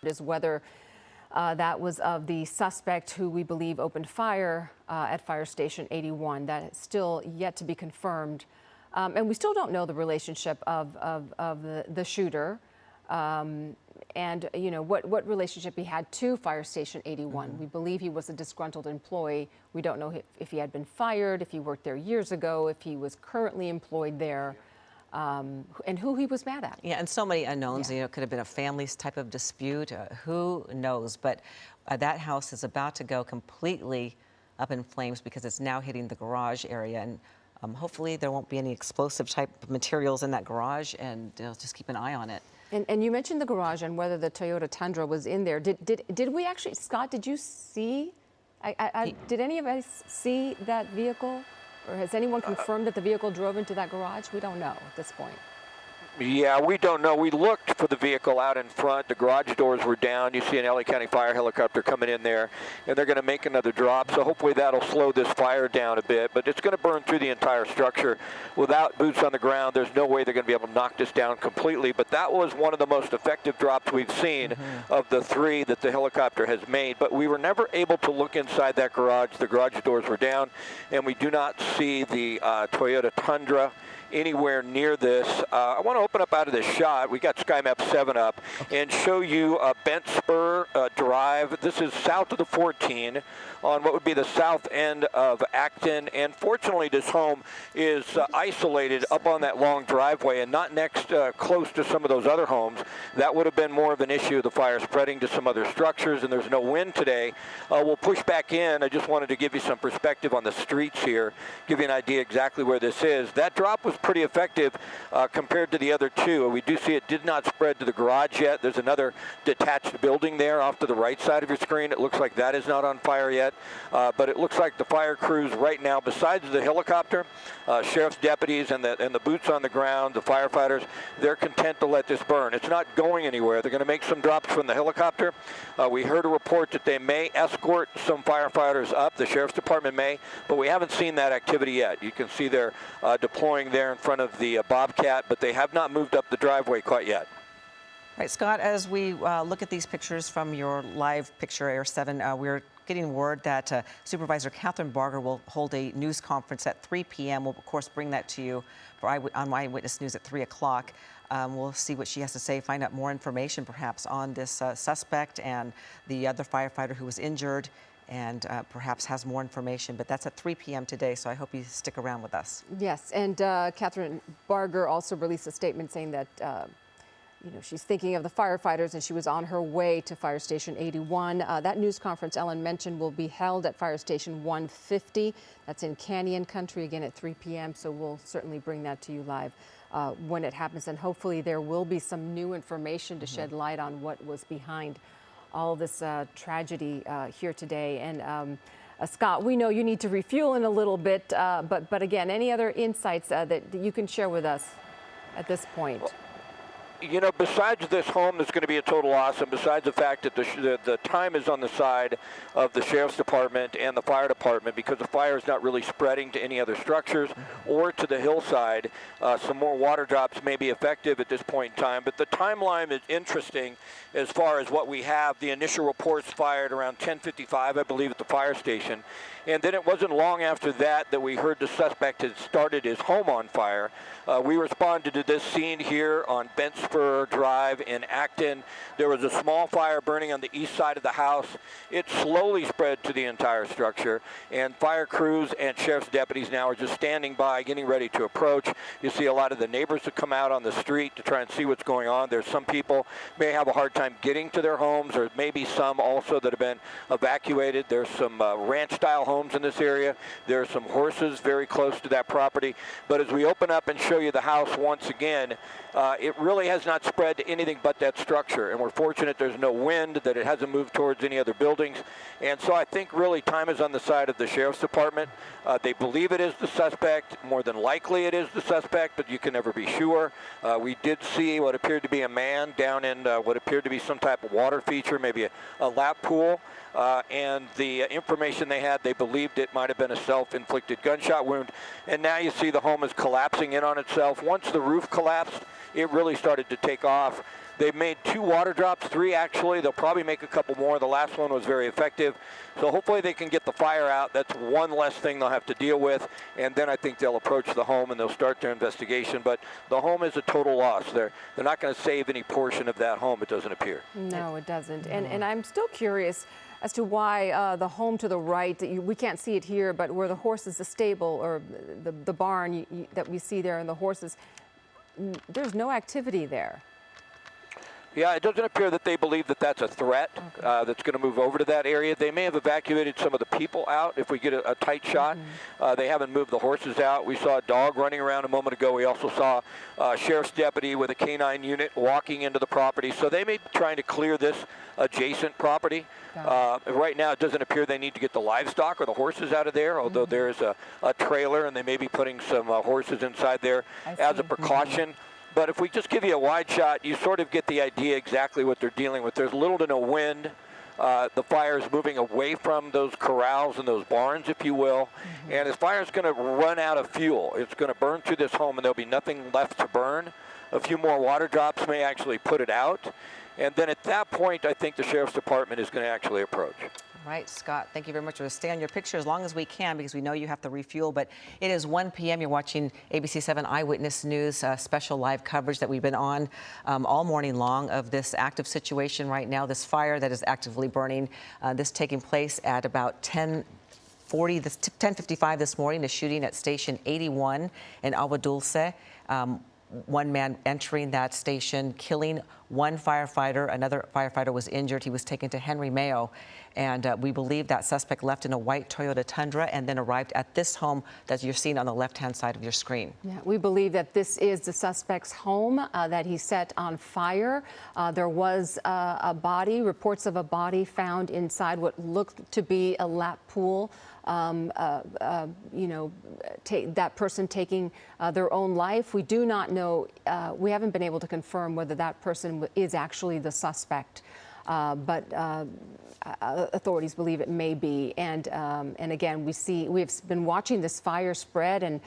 is whether that was of the suspect who we believe opened fire at Fire Station 81. That is still yet to be confirmed. And we still don't know the relationship of the shooter and, you know, what relationship he had to Fire Station 81. We believe he was a disgruntled employee. We don't know if he had been fired, if he worked there years ago, if he was currently employed there. And who he was mad at. Yeah, and so many unknowns. You know, it could have been a family's type of dispute. Who knows? But that house is about to go completely up in flames because it's now hitting the garage area. And hopefully there won't be any explosive type of materials in that garage, and just keep an eye on it. And you mentioned the garage and whether the Toyota Tundra was in there. Did we actually, Scott, did you see, did any of us see that vehicle? Or has anyone confirmed that the vehicle drove into that garage? We don't know at this point. Yeah, we don't know. We looked for the vehicle out in front. The garage doors were down. You see an LA County fire helicopter coming in there, and they're going to make another drop. So hopefully that'll slow this fire down a bit. But it's going to burn through the entire structure. Without boots on the ground, there's no way they're going to be able to knock this down completely. But that was one of the most effective drops we've seen of the 3 that the helicopter has made. But we were never able to look inside that garage. The garage doors were down, and we do not see the Toyota Tundra anywhere near this. I want to open up out of this shot. We got SkyMap 7 up and show you Bent Spur Drive. This is south of the 14 on what would be the south end of Acton. And fortunately, this home is isolated up on that long driveway and not next close to some of those other homes. That would have been more of an issue, the fire spreading to some other structures, and there's no wind today. We'll push back in. I just wanted to give you some perspective on the streets here, give you an idea exactly where this is. That drop was pretty effective compared to the other 2. We do see it did not spread to the garage yet. There's another detached building there off to the right side of your screen. It looks like that is not on fire yet, but it looks like the fire crews right now, besides the helicopter, sheriff's deputies and the boots on the ground, the firefighters, they're content to let this burn. It's not going anywhere. They're going to make some drops from the helicopter. We heard a report that they may escort some firefighters up. The sheriff's department may, but we haven't seen that activity yet. You can see they're deploying there in front of the Bobcat, but they have not moved up the driveway quite yet. Right, Scott, as we look at these pictures from your live picture, Air 7, we're getting word that Supervisor Catherine Barger will hold a news conference at 3 p.m. We'll, of course, bring that to you on Eyewitness News at 3 o'clock. We'll see what she has to say, find out more information, perhaps, on this suspect and the other firefighter who was injured, and perhaps has more information. But that's at 3 p.m. today, so I hope you stick around with us. Yes, and Catherine Barger also released a statement saying that you know, she's thinking of the firefighters and she was on her way to Fire Station 81. That news conference Ellen mentioned will be held at Fire Station 150. That's in Canyon Country, again at 3 p.m. So we'll certainly bring that to you live when it happens. And hopefully there will be some new information to shed light on what was behind all this tragedy here today. And Scott, we know you need to refuel in a little bit, but again, any other insights that you can share with us at this point? You know, besides this home that's going to be a total loss, and besides the fact that the time is on the side of the sheriff's department and the fire department, because the fire is not really spreading to any other structures or to the hillside, some more water drops may be effective at this point in time. But the timeline is interesting as far as what we have. The initial reports fired around 10:55, I believe, at the fire station. And then it wasn't long after that that we heard the suspect had started his home on fire. We responded to this scene here on Bent Spur Drive in Acton. There was a small fire burning on the east side of the house. It slowly spread to the entire structure, and fire crews and sheriff's deputies now are just standing by, getting ready to approach. You see a lot of the neighbors that come out on the street to try and see what's going on. There's some people may have a hard time getting to their homes, or maybe some also that have been evacuated. There's some ranch-style homes in this area. There are some horses very close to that property. But as we open up and show you the house once again, it really has not spread to anything but that structure. And we're fortunate there's no wind, that it hasn't moved towards any other buildings. And so I think really time is on the side of the sheriff's department. They believe it is the suspect. More than likely it is the suspect, but you can never be sure. We did see what appeared to be a man down in what appeared to be some type of water feature, maybe a lap pool. And the information they had, they believed it might have been a self-inflicted gunshot wound. And now you see the home is collapsing in on itself. Once the roof collapsed, it really started to take off. They've made 2 water drops, 3 actually. They'll probably make a couple more. The last one was very effective. So hopefully they can get the fire out. That's one less thing they'll have to deal with. And then I think they'll approach the home and they'll start their investigation. But the home is a total loss. They're not going to save any portion of that home, it doesn't appear. No, it doesn't. And I'm still curious as to why the home to the right, we can't see it here, but where the horses, the stable or the barn that we see there and the horses, there's no activity there. Yeah, it doesn't appear that they believe that that's a threat that's going to move over to that area. They may have evacuated some of the people out if we get a tight shot. They haven't moved the horses out. We saw a dog running around a moment ago. We also saw a sheriff's deputy with a canine unit walking into the property. So they may be trying to clear this adjacent property. Right now, it doesn't appear they need to get the livestock or the horses out of there, although there is a trailer, and they may be putting some horses inside there as a precaution. But if we just give you a wide shot, you sort of get the idea exactly what they're dealing with. There's little to no wind. The fire is moving away from those corrals and those barns, if you will. And this fire is going to run out of fuel. It's going to burn through this home, and there'll be nothing left to burn. A few more water drops may actually put it out. And then at that point, I think the Sheriff's Department is going to actually approach. Right, Scott, thank you very much. We'll stay on your picture as long as we can because we know you have to refuel. But it is 1 p.m. You're watching ABC7 Eyewitness News special live coverage that we've been on all morning long of this active situation right now, this fire that is actively burning. This taking place at about 10:55 this morning, a shooting at Station 81 in Agua Dulce. One man entering that station, killing one firefighter. Another firefighter was injured. He was taken to Henry Mayo. And we believe that suspect left in a white Toyota Tundra and then arrived at this home that you're seeing on the left-hand side of your screen. Yeah, we believe that this is the suspect's home that he set on fire. There was a body, reports of a body found inside what looked to be a lap pool. That person taking their own life. We do not know, we haven't been able to confirm whether that person is actually the suspect, but authorities believe it may be. And again, we've been watching this fire spread, and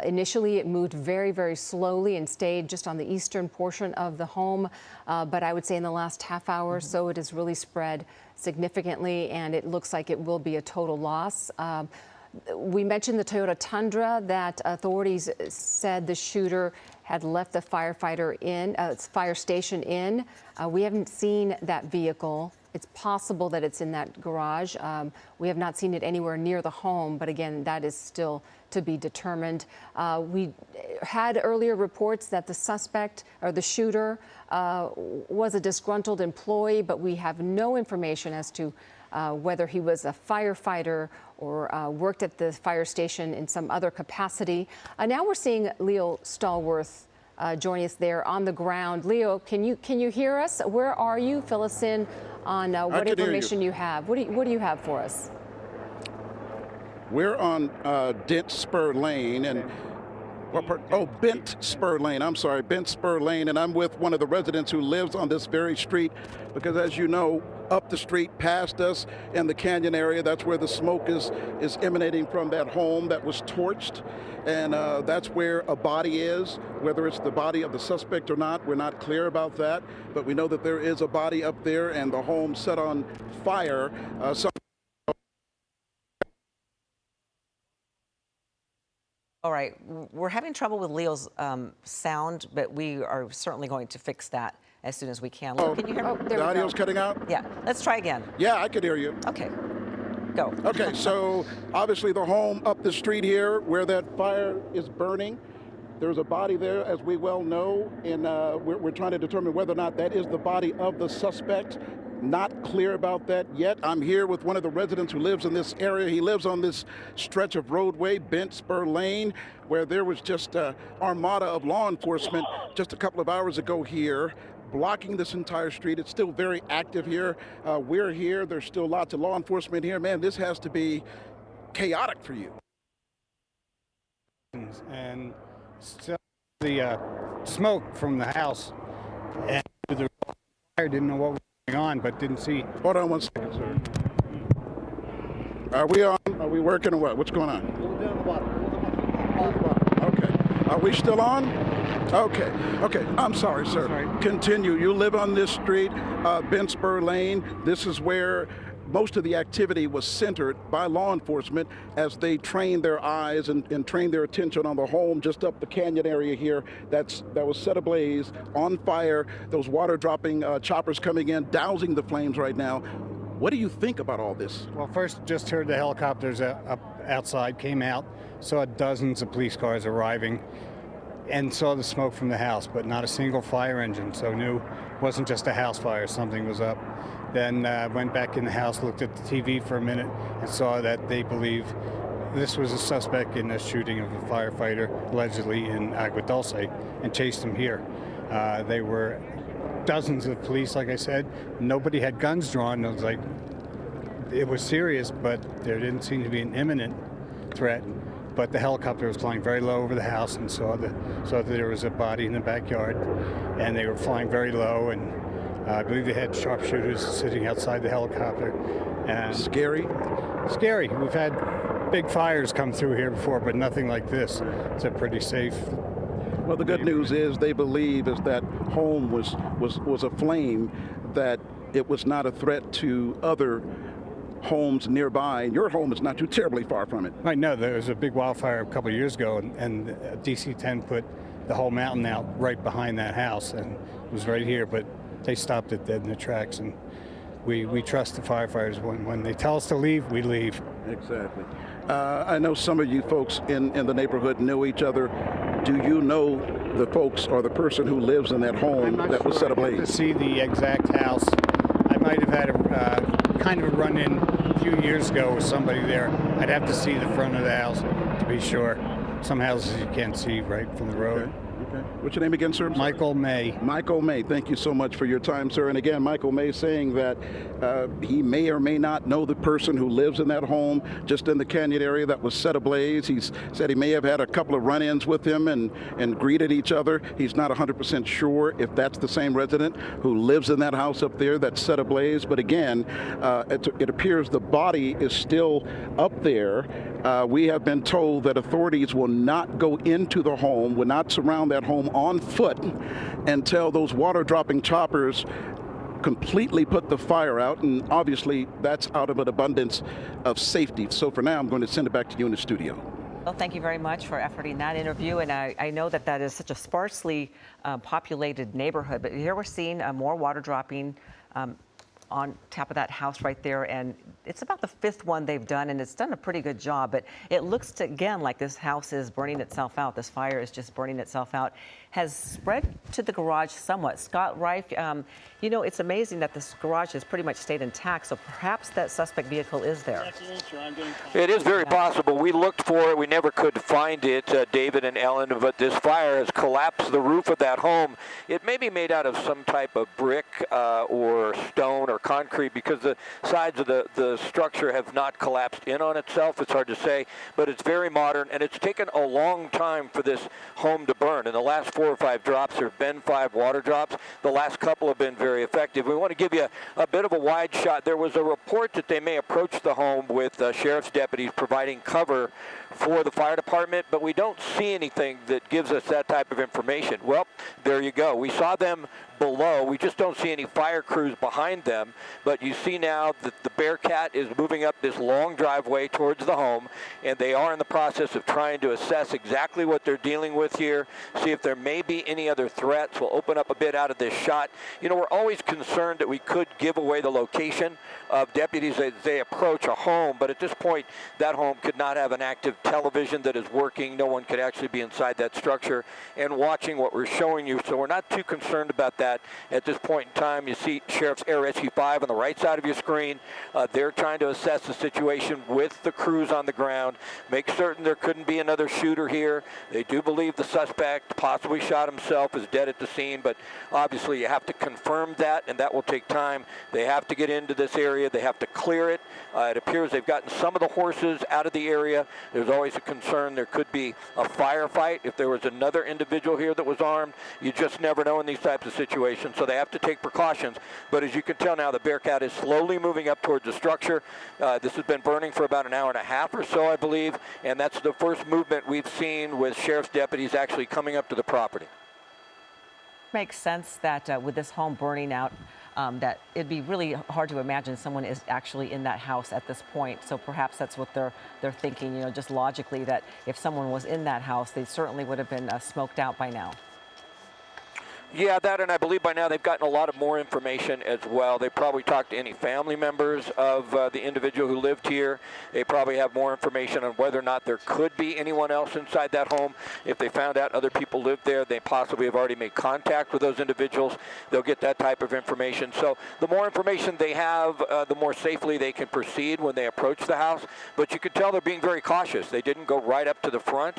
initially it moved very, very slowly and stayed just on the eastern portion of the home. But I would say in the last half hour or so, it has really spread significantly, and it looks like it will be a total loss. We mentioned the Toyota Tundra that authorities said the shooter had left the fire station in. We haven't seen that vehicle. It's possible that it's in that garage. We have not seen it anywhere near the home, but again, that is still to be determined. We had earlier reports that the suspect or the shooter was a disgruntled employee, but we have no information as to whether he was a firefighter or worked at the fire station in some other capacity. Now we're seeing Leo Stallworth joining us there on the ground. Leo, can you hear us? Where are you? Fill us in on what information you have. What do you have for us? We're on Dent Spur Lane and Bent Spur Lane. I'm sorry, Bent Spur Lane, and I'm with one of the residents who lives on this very street because, as you know, up the street past us in the canyon area, that's where the smoke is emanating from that home that was torched, and that's where a body is. Whether it's the body of the suspect or not, we're not clear about that, but we know that there is a body up there and the home set on fire. All right, we're having trouble with Leo's sound, but we are certainly going to fix that as soon as we can. Leo, can you hear me? The audio's cutting out? Yeah, let's try again. Yeah, I could hear you. Okay, go. Okay, so obviously the home up the street here where that fire is burning, there's a body there, as we well know, and we're trying to determine whether or not that is the body of the suspect. Not clear about that yet. I'm here with one of the residents who lives in this area. He lives on this stretch of roadway, Bent Spur Lane, where there was just an armada of law enforcement just a couple of hours ago here, blocking this entire street. It's still very active here. We're here. There's still lots of law enforcement here. Man, this has to be chaotic for you. And still the smoke from the house, and the fire didn't know what was going on, but didn't see. Hold on one second, sir. Are we on? Are we working or what? What's going on? Down the bottom. Okay. Are we still on? Okay. I'm sorry, sir. Continue. You live on this street, Ben Spur Lane. This is where most of the activity was centered by law enforcement as they trained their eyes and trained their attention on the home just up the canyon area here that was set ablaze, on fire, those water dropping choppers coming in, dousing the flames right now. What do you think about all this? Well, first just heard the helicopters up outside, came out, saw dozens of police cars arriving, and saw the smoke from the house, but not a single fire engine, so knew it wasn't just a house fire, something was up. Then went back in the house, looked at the TV for a minute, and saw that they believe this was a suspect in the shooting of a firefighter, allegedly in Agua Dulce, and chased him here. They were dozens of police, like I said. Nobody had guns drawn. It was serious, but there didn't seem to be an imminent threat. But the helicopter was flying very low over the house and saw that there was a body in the backyard, and they were flying very low, and I believe they had sharpshooters sitting outside the helicopter. And Scary? Scary. We've had big fires come through here before, but nothing like this. It's a pretty safe. Well, the good news is they believe is that home was aflame, that it was not a threat to other homes nearby. Your home is not too terribly far from it. Right, no, there was a big wildfire a couple of years ago, and DC-10 put the whole mountain out right behind that house, and it was right here, but they stopped it dead in the tracks, and we trust the firefighters. When they tell us to leave, we leave. Exactly. I know some of you folks in the neighborhood know each other. Do you know the folks or the person who lives in that home that was set ablaze? To see the exact house, I might have had a kind of a run-in a few years ago with somebody there. I'd have to see the front of the house to be sure. Some houses you can't see right from the road. Okay. What's your name again, sir? Michael May. Michael May, thank you so much for your time, sir. And again, Michael May saying that he may or may not know the person who lives in that home just in the canyon area that was set ablaze. He said he may have had a couple of run-ins with him and greeted each other. He's not 100% sure if that's the same resident who lives in that house up there that's set ablaze. But again, it appears the body is still up there. We have been told that authorities will not go into the home, will not surround that home on foot until those water dropping choppers completely put the fire out, and obviously that's out of an abundance of safety. So for now, I'm going to send it back to you in the studio. Well, thank you very much for efforting that interview, and I know that is such a sparsely populated neighborhood, but here we're seeing more water dropping on top of that house right there, and it's about the 5th one they've done, and it's done a pretty good job. But it looks again like this house is burning itself out. This fire is just burning itself out. Has spread to the garage somewhat. Scott Reif, you know, it's amazing that this garage has pretty much stayed intact, so perhaps that suspect vehicle is there. It is very possible. We looked for it. We never could find it, David and Ellen, but this fire has collapsed the roof of that home. It may be made out of some type of brick or stone or concrete, because the sides of the structure have not collapsed in on itself. It's hard to say, but it's very modern, and it's taken a long time for this home to burn. In the last 4 or 5 drops, there have been 5 water drops. The last couple have been very effective. We want to give you a bit of a wide shot. There was a report that they may approach the home with sheriff's deputies providing cover for the fire department, but we don't see anything that gives us that type of information. Well, there you go. We saw them below. We just don't see any fire crews behind them, but you see now that the Bearcat is moving up this long driveway towards the home, and they are in the process of trying to assess exactly what they're dealing with here, see if there may be any other threats. We'll open up a bit out of this shot. You know, we're always concerned that we could give away the location of deputies as they approach a home, but at this point, that home could not have an active television that is working. No one could actually be inside that structure and watching what we're showing you, so we're not too concerned about that at this point in time. You see Sheriff's Air Rescue 5 on the right side of your screen. They're trying to assess the situation with the crews on the ground, make certain there couldn't be another shooter here. They do believe the suspect possibly shot himself, is dead at the scene, but obviously you have to confirm that, and that will take time. They have to get into this area. They have to clear it. It appears they've gotten some of the horses out of the area. There's always a concern there could be a firefight. If there was another individual here that was armed, you just never know in these types of situations, so they have to take precautions. But as you can tell now, the Bearcat is slowly moving up towards the structure. This has been burning for about an hour and a half or so, I believe, and that's the first movement we've seen with sheriff's deputies actually coming up to the property. Makes sense that with this home burning out, that it'd be really hard to imagine someone is actually in that house at this point. So perhaps that's what they're thinking, you know, just logically, that if someone was in that house, they certainly would have been smoked out by now. Yeah, that, and I believe by now they've gotten a lot of more information as well. They probably talked to any family members of the individual who lived here. They probably have more information on whether or not there could be anyone else inside that home. If they found out other people lived there, they possibly have already made contact with those individuals. They'll get that type of information. So the more information they have, the more safely they can proceed when they approach the house. But you can tell they're being very cautious. They didn't go right up to the front.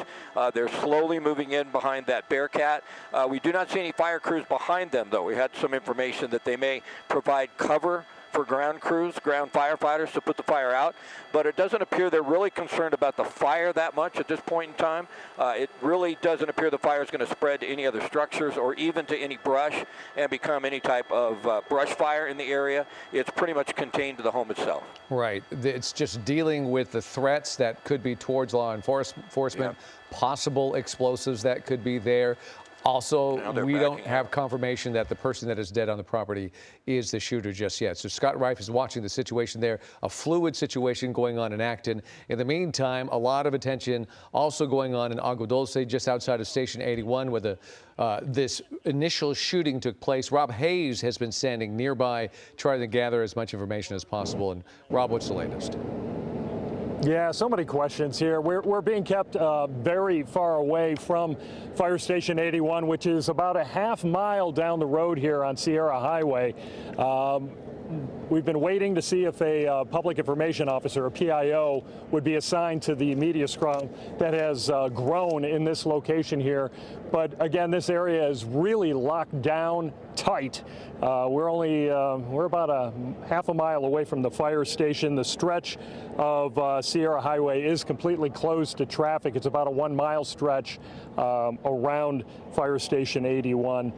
They're slowly moving in behind that Bearcat. We do not see any fire crews behind them, though. We had some information that they may provide cover for ground crews, ground firefighters, to put the fire out, but it doesn't appear they're really concerned about the fire that much at this point in time. It really doesn't appear the fire is going to spread to any other structures or even to any brush and become any type of brush fire in the area. It's pretty much contained to the home itself. Right. It's just dealing with the threats that could be towards law enforcement, possible explosives that could be there. Also, we don't have confirmation that the person that is dead on the property is the shooter just yet. So Scott Reif is watching the situation there, a fluid situation going on in Acton. In the meantime, a lot of attention also going on in Agua Dulce, just outside of Station 81, where this initial shooting took place. Rob Hayes has been standing nearby, trying to gather as much information as possible. And Rob, what's the latest? Yeah, so many questions here. We're being kept very far away from Fire Station 81, which is about a half mile down the road here on Sierra Highway. We've been waiting to see if a public information officer, a PIO, would be assigned to the media scrum that has grown in this location here. But again, this area is really locked down tight. We're about a half a mile away from the fire station. The stretch of Sierra Highway is completely closed to traffic. It's about a 1 mile stretch around Fire Station 81.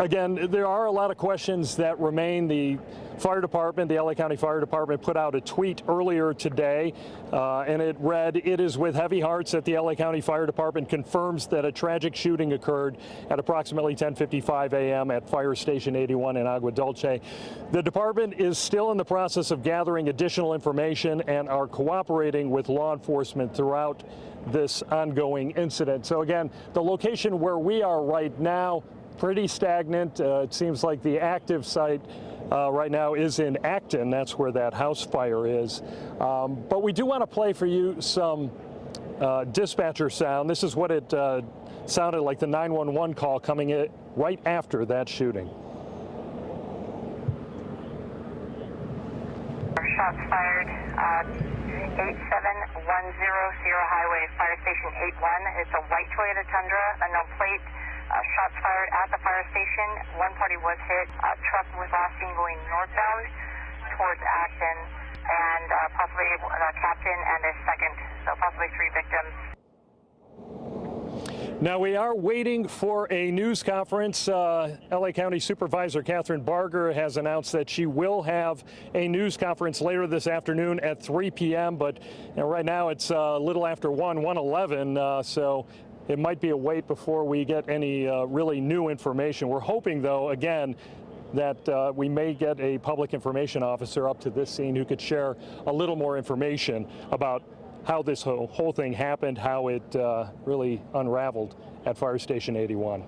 Again, there are a lot of questions that remain. The fire department, the LA County Fire Department, put out a tweet earlier today, and it read, "It is with heavy hearts that the LA County Fire Department confirms that a tragic shooting occurred at approximately 10:55 a.m. at Fire Station 81 in Agua Dulce. The department is still in the process of gathering additional information and are cooperating with law enforcement throughout this ongoing incident." So again, the location where we are right now, pretty stagnant. It seems like the active site right now is in Acton. That's where that house fire is. But we do want to play for you some dispatcher sound. This is what it sounded like, the 911 call coming in right after that shooting. Shots fired, 8710 Sierra Highway, Fire Station 81. It's a white Toyota Tundra, unknown plate. Shots fired at the fire station. One party was hit. A truck was last seen going northbound towards Acton, and possibly a captain and a second, so possibly 3 victims. Now we are waiting for a news conference. LA County Supervisor Catherine Barger has announced that she will have a news conference later this afternoon at 3 p.m. But right now it's a little after 1:11, so it might be a wait before we get any really new information. We're hoping, though, again, that we may get a public information officer up to this scene who could share a little more information about how this whole thing happened, how it really unraveled at Fire Station 81.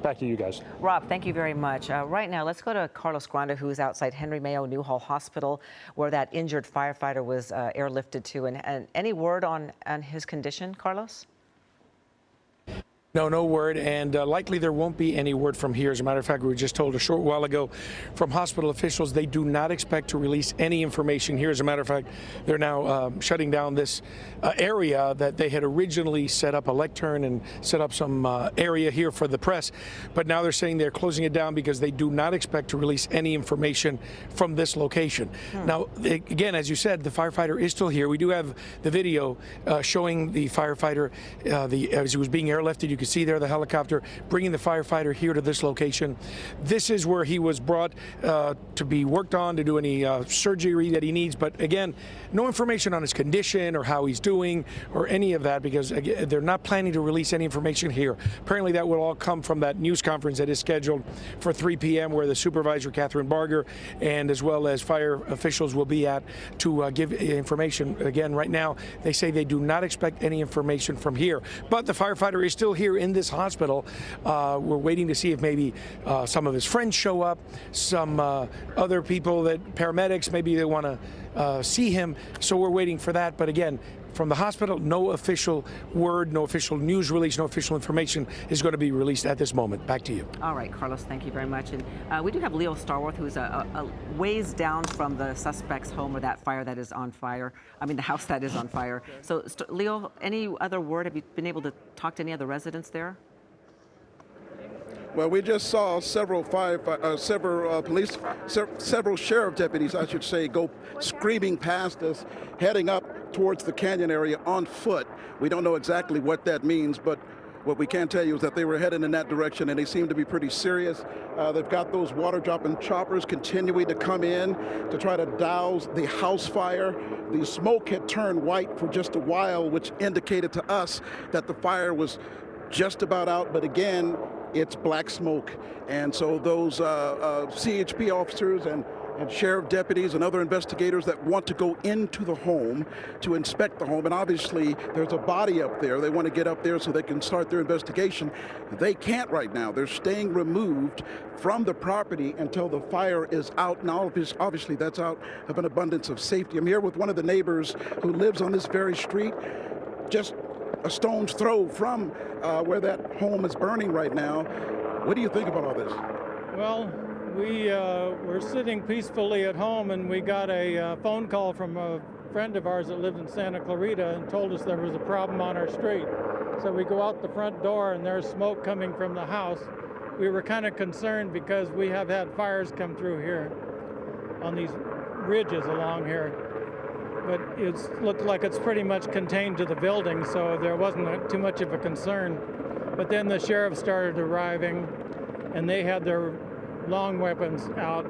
Back to you guys. Rob, thank you very much. Right now, let's go to Carlos Granda, who's outside Henry Mayo Newhall Hospital, where that injured firefighter was airlifted to. And any word on his condition, Carlos? No word, and likely there won't be any word from here. As a matter of fact, we were just told a short while ago from hospital officials they do not expect to release any information here. As a matter of fact, they're now shutting down this area that they had originally set up a lectern and set up some area here for the press, but now they're saying they're closing it down because they do not expect to release any information from this location. Now, again, as you said, the firefighter is still here. We do have the video showing the firefighter as he was being airlifted. You can see there the helicopter bringing the firefighter here to this location. This is where he was brought to be worked on, to do any surgery that he needs. But again, no information on his condition or how he's doing or any of that, because again, they're not planning to release any information here. Apparently that will all come from that news conference that is scheduled for 3 p.m. where the supervisor, Catherine Barger, and as well as fire officials will be at to give information. Again, right now, they say they do not expect any information from here. But the firefighter is still here in this hospital. We're waiting to see if maybe some of his friends show up, some other people, that paramedics, maybe they want to see him. So we're waiting for that. But again, from the hospital, no official word, no official news release, no official information is going to be released at this moment. Back to you. All right, Carlos, thank you very much. And we do have Leo Starworth, who's a ways down from the suspect's home, or that fire that is on fire. I mean, the house that is on fire. So, Leo, any other word? Have you been able to talk to any of the residents there? Well, we just saw several sheriff deputies, I should say, go screaming past us, heading up towards the canyon area on foot. We don't know exactly what that means, but what we can tell you is that they were heading in that direction, and they seem to be pretty serious. They've got those water-dropping choppers continuing to come in to try to douse the house fire. The smoke had turned white for just a while, which indicated to us that the fire was just about out, but again, it's black smoke. And so those CHP officers and sheriff deputies and other investigators that want to go into the home to inspect the home, and obviously there's a body up there, they want to get up there so they can start their investigation. They can't right now. They're staying removed from the property until the fire is out. Now, obviously that's out of an abundance of safety. I'm here with one of the neighbors who lives on this very street, just a stone's throw from where that home is burning right now. What do you think about all this? Well, we were sitting peacefully at home, and we got a phone call from a friend of ours that lived in Santa Clarita and told us there was a problem on our street. So we go out the front door, and there's smoke coming from the house. We were kind of concerned because we have had fires come through here on these ridges along here. But it looked like it's pretty much contained to the building, so there wasn't too much of a concern. But then the sheriff started arriving, and they had their long weapons out.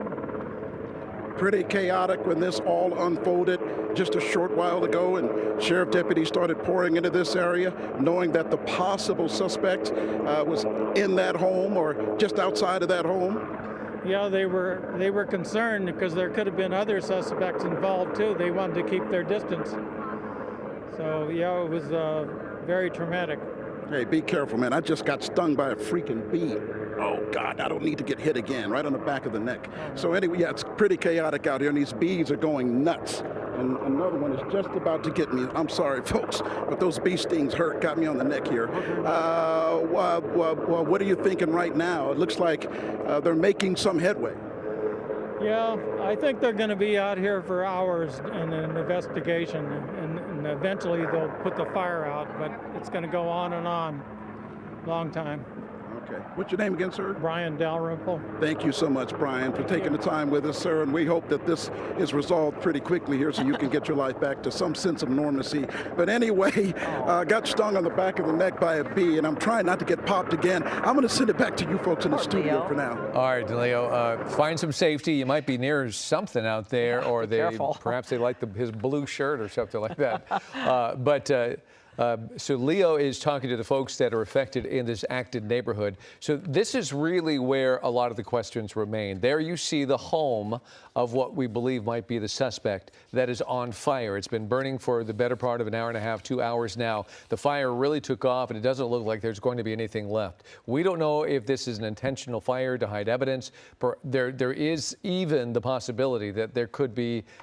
Pretty chaotic when this all unfolded just a short while ago, and sheriff deputies started pouring into this area, knowing that the possible suspect was in that home or just outside of that home. Yeah, they were concerned because there could have been other suspects involved too. They wanted to keep their distance. So yeah, it was very traumatic. Hey, be careful, man. I just got stung by a freaking bee. Oh God, I don't need to get hit again, right on the back of the neck. So anyway, yeah, it's pretty chaotic out here, and these bees are going nuts. And another one is just about to get me. I'm sorry, folks, but those bee stings hurt, got me on the neck here. What are you thinking right now? It looks like they're making some headway. Yeah, I think they're going to be out here for hours in an investigation, and eventually they'll put the fire out, but it's going to go on and on. Long time. Okay. What's your name again, sir? Brian Dalrymple. Thank you so much, Brian, for taking the time with us, sir, and we hope that this is resolved pretty quickly here so you can get your life back to some sense of normalcy. But anyway, got stung on the back of the neck by a bee, and I'm trying not to get popped again. I'm going to send it back to you folks in the studio for now. All right, Leo, find some safety. You might be near something out there, or perhaps they like his blue shirt or something like that. So Leo is talking to the folks that are affected in this active neighborhood. So this is really where a lot of the questions remain. There you see the home of what we believe might be the suspect that is on fire. It's been burning for the better part of an hour and a half, 2 hours now. The fire really took off, and it doesn't look like there's going to be anything left. We don't know if this is an intentional fire to hide evidence. There is even the possibility that there could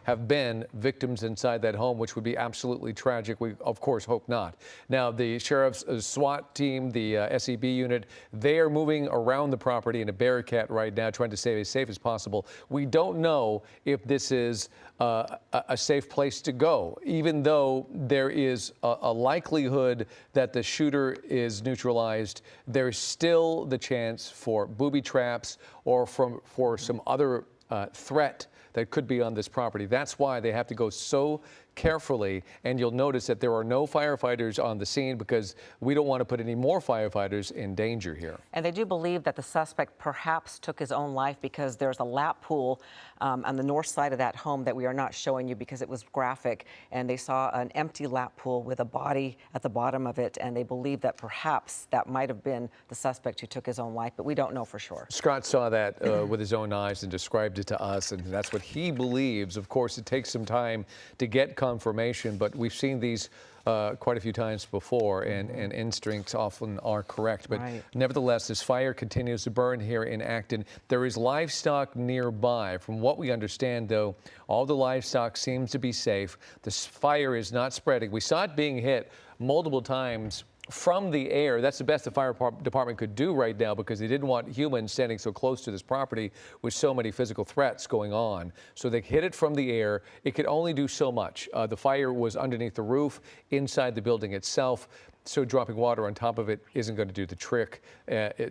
have been victims inside that home, which would be absolutely tragic. We, of course, hope not. not. Now, the sheriff's SWAT team, the SEB unit, they are moving around the property in a Bearcat right now, trying to stay as safe as possible. We don't know if this is a safe place to go, even though there is a likelihood that the shooter is neutralized. There's still the chance for booby traps or for some other threat that could be on this property. That's why they have to go so carefully, and you'll notice that there are no firefighters on the scene because we don't want to put any more firefighters in danger here. And they do believe that the suspect perhaps took his own life because there's a lap pool on the north side of that home that we are not showing you because it was graphic, and they saw an empty lap pool with a body at the bottom of it, and they believe that perhaps that might have been the suspect who took his own life, but we don't know for sure. Scott saw that with his own eyes and described it to us, and that's what he believes. Of course, it takes some time to get confirmation, but we've seen these quite a few times before, and instincts often are correct. But nevertheless, this fire continues to burn here in Acton. There is livestock nearby. From what we understand, though, all the livestock seems to be safe. This fire is not spreading. We saw it being hit multiple times from the air. That's the best the fire department could do right now because they didn't want humans standing so close to this property with so many physical threats going on. So they hit it from the air. It could only do so much. The fire was underneath the roof, inside the building itself. So dropping water on top of it isn't going to do the trick.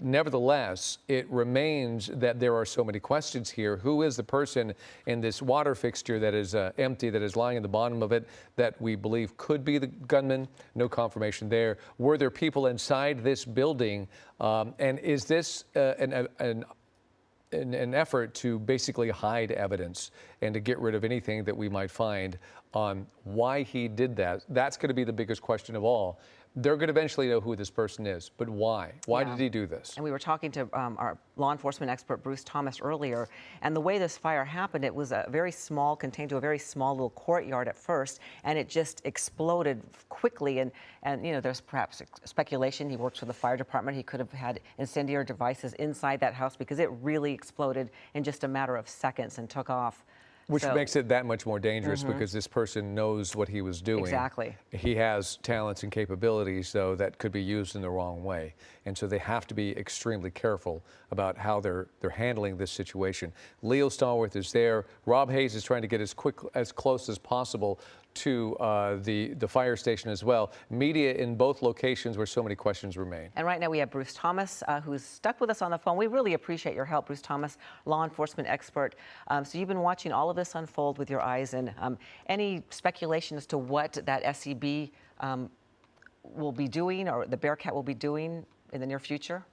Nevertheless, it remains that there are so many questions here. Who is the person in this water fixture that is empty, that is lying in the bottom of it, that we believe could be the gunman? No confirmation there. Were there people inside this building? And is this an effort to basically hide evidence and to get rid of anything that we might find on why he did that? That's going to be the biggest question of all. They're going to eventually know who this person is, but why? Why did he do this? And we were talking to our law enforcement expert, Bruce Thomas, earlier, and the way this fire happened, it was a very small, contained to a very small little courtyard at first, and it just exploded quickly. And you know, there's perhaps speculation he works for the fire department. He could have had incendiary devices inside that house because it really exploded in just a matter of seconds and took off. Which makes it that much more dangerous because this person knows what he was doing. Exactly. He has talents and capabilities, though, that could be used in the wrong way. And so they have to be extremely careful about how they're handling this situation. Leo Stallworth is there. Rob Hayes is trying to get as close as possible to the fire station as well. Media in both locations where so many questions remain. And right now we have Bruce Thomas, who's stuck with us on the phone. We really appreciate your help, Bruce Thomas, law enforcement expert. So you've been watching all of this unfold with your eyes, and any speculation as to what that SEB will be doing, or the Bearcat will be doing in the near future?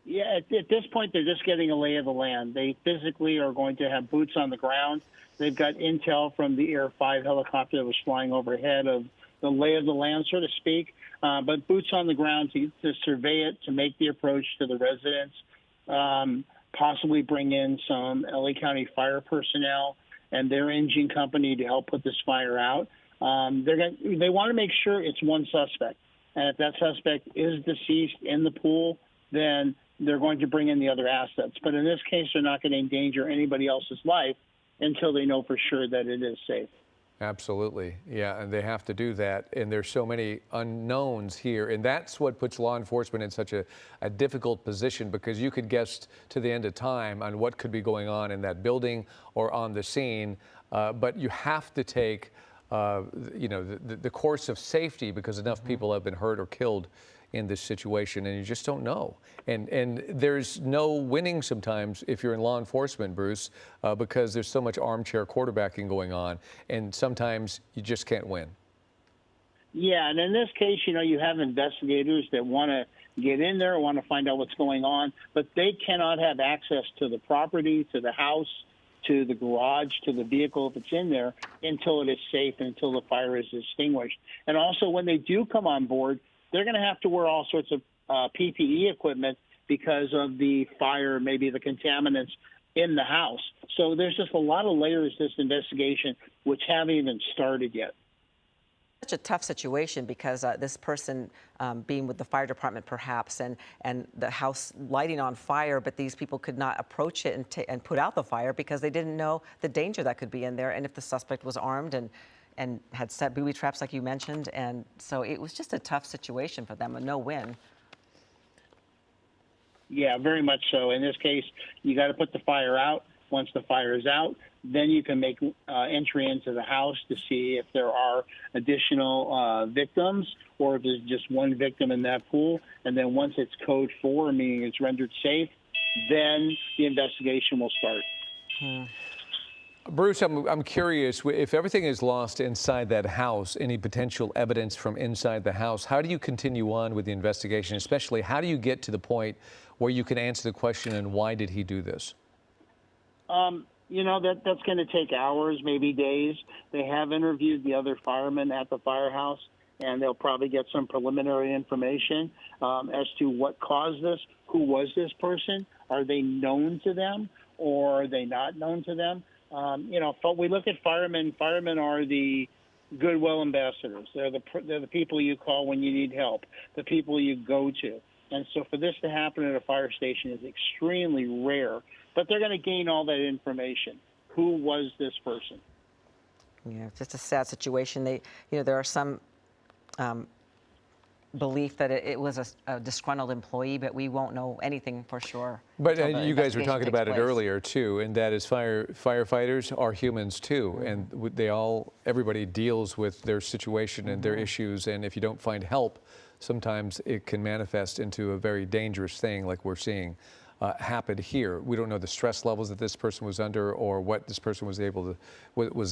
Yeah, at this point, they're just getting a lay of the land. They physically are going to have boots on the ground. They've got intel from the Air 5 helicopter that was flying overhead of the lay of the land, so to speak. But boots on the ground to survey it, to make the approach to the residents, possibly bring in some LA County fire personnel and their engine company to help put this fire out. They want to make sure it's one suspect. And if that suspect is deceased in the pool, then they're going to bring in the other assets. But in this case, they're not going to endanger anybody else's life until they know for sure that it is safe. Absolutely. Yeah, and they have to do that. And there's so many unknowns here. And that's what puts law enforcement in such a difficult position, because you could guess to the end of time on what could be going on in that building or on the scene. But you have to take the course of safety, because enough people have been hurt or killed in this situation, and you just don't know. And there's no winning sometimes if you're in law enforcement, Bruce, because there's so much armchair quarterbacking going on, and sometimes you just can't win. Yeah, and in this case, you have investigators that want to get in there, want to find out what's going on, but they cannot have access to the property, to the house, to the garage, to the vehicle if it's in there, until it is safe and until the fire is extinguished. And also, when they do come on board, they're going to have to wear all sorts of PPE equipment because of the fire, maybe the contaminants in the house. So there's just a lot of layers to this investigation, which haven't even started yet. Such a tough situation, because this person being with the fire department perhaps, and the house lighting on fire, but these people could not approach it and put out the fire because they didn't know the danger that could be in there, and if the suspect was armed and and had set booby traps, like you mentioned. And so it was just a tough situation for them, a no-win. Yeah, very much so. In this case, you got to put the fire out. Once the fire is out, then you can make entry into the house to see if there are additional victims or if there's just one victim in that pool. And then once it's code 4, meaning it's rendered safe, then the investigation will start. Bruce, I'm curious, if everything is lost inside that house, any potential evidence from inside the house, how do you continue on with the investigation? Especially, how do you get to the point where you can answer the question, and why did he do this? You know, that's going to take hours, maybe days. They have interviewed the other firemen at the firehouse, and they'll probably get some preliminary information as to what caused this. Who was this person? Are they known to them, or are they not known to them? You know, we look at firemen. Firemen are the goodwill ambassadors. They're the people you call when you need help, the people you go to. And so for this to happen at a fire station is extremely rare. But they're going to gain all that information. Who was this person? Yeah, it's just a sad situation. There are some belief that it was a disgruntled employee, but we won't know anything for sure. But you guys were talking about it earlier too, and that is firefighters are humans too, and everybody deals with their situation and their issues, and if you don't find help, sometimes it can manifest into a very dangerous thing, like we're seeing happen here. We don't know the stress levels that this person was under or what this person was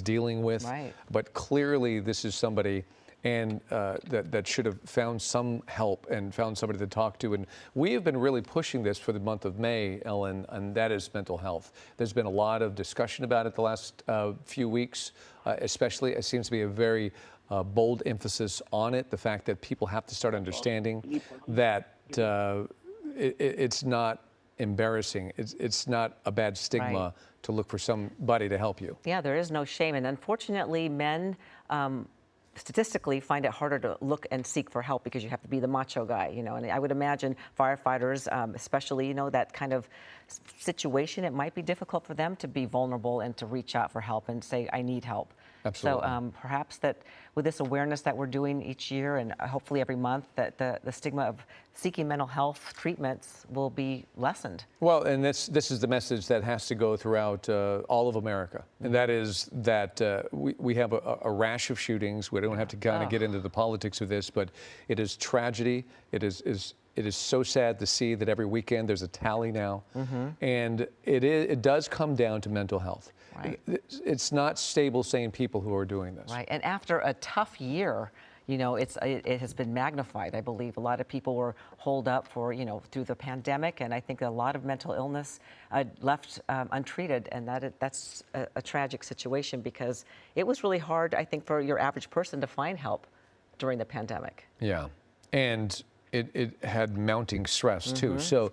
dealing with. Right. But clearly, this is somebody that should have found some help and found somebody to talk to. And we have been really pushing this for the month of May, Ellen, and that is mental health. There's been a lot of discussion about it the last few weeks, especially. It seems to be a very bold emphasis on it, the fact that people have to start understanding that it's not embarrassing. It's not a bad stigma to look for somebody to help you. Yeah, there is no shame. And unfortunately, men statistically find it harder to look and seek for help because you have to be the macho guy, you know. And I would imagine firefighters, especially, you know, that kind of situation, it might be difficult for them to be vulnerable and to reach out for help and say, I need help. Absolutely. So perhaps that with this awareness that we're doing each year and hopefully every month, that the stigma of seeking mental health treatments will be lessened. Well, and this is the message that has to go throughout all of America, and that is that we have a rash of shootings. We don't have to kind of get into the politics of this, but it is tragedy. It is so sad to see that every weekend there's a tally now, and it does come down to mental health. Right. It's not stable, sane people who are doing this. Right, and after a tough year, you know, it has been magnified. I believe a lot of people were holed up for, you know, through the pandemic, and I think a lot of mental illness left untreated, and that's a tragic situation because it was really hard, I think, for your average person to find help during the pandemic. Yeah, and it had mounting stress too. So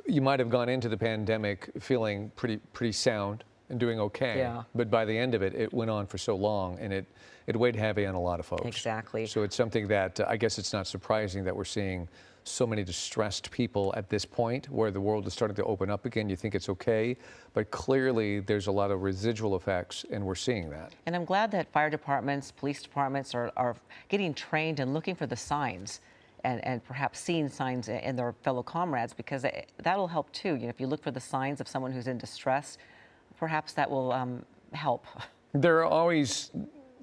you might have gone into the pandemic feeling pretty sound and doing okay. Yeah. But by the end of it, it went on for so long, and it weighed heavy on a lot of folks. Exactly. So it's something that I guess it's not surprising that we're seeing so many distressed people at this point where the world is starting to open up again. You think it's okay, but clearly there's a lot of residual effects, and we're seeing that. And I'm glad that fire departments, police departments are getting trained and looking for the signs and perhaps seeing signs in their fellow comrades, because that'll help too. You know, if you look for the signs of someone who's in distress, perhaps that will help. There are always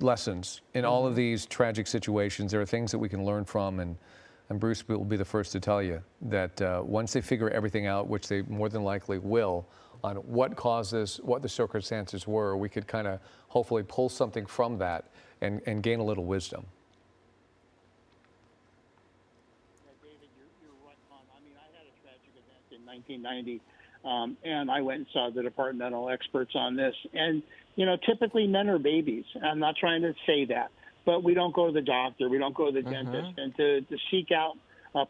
lessons in all of these tragic situations. There are things that we can learn from, and Bruce will be the first to tell you that once they figure everything out, which they more than likely will, on what caused this, what the circumstances were, we could kind of hopefully pull something from that and gain a little wisdom. David, you're right on. I mean, I had a tragic event in 1990. And I went and saw the departmental experts on this. And, you know, typically men are babies. I'm not trying to say that, but we don't go to the doctor. We don't go to the dentist. And to seek out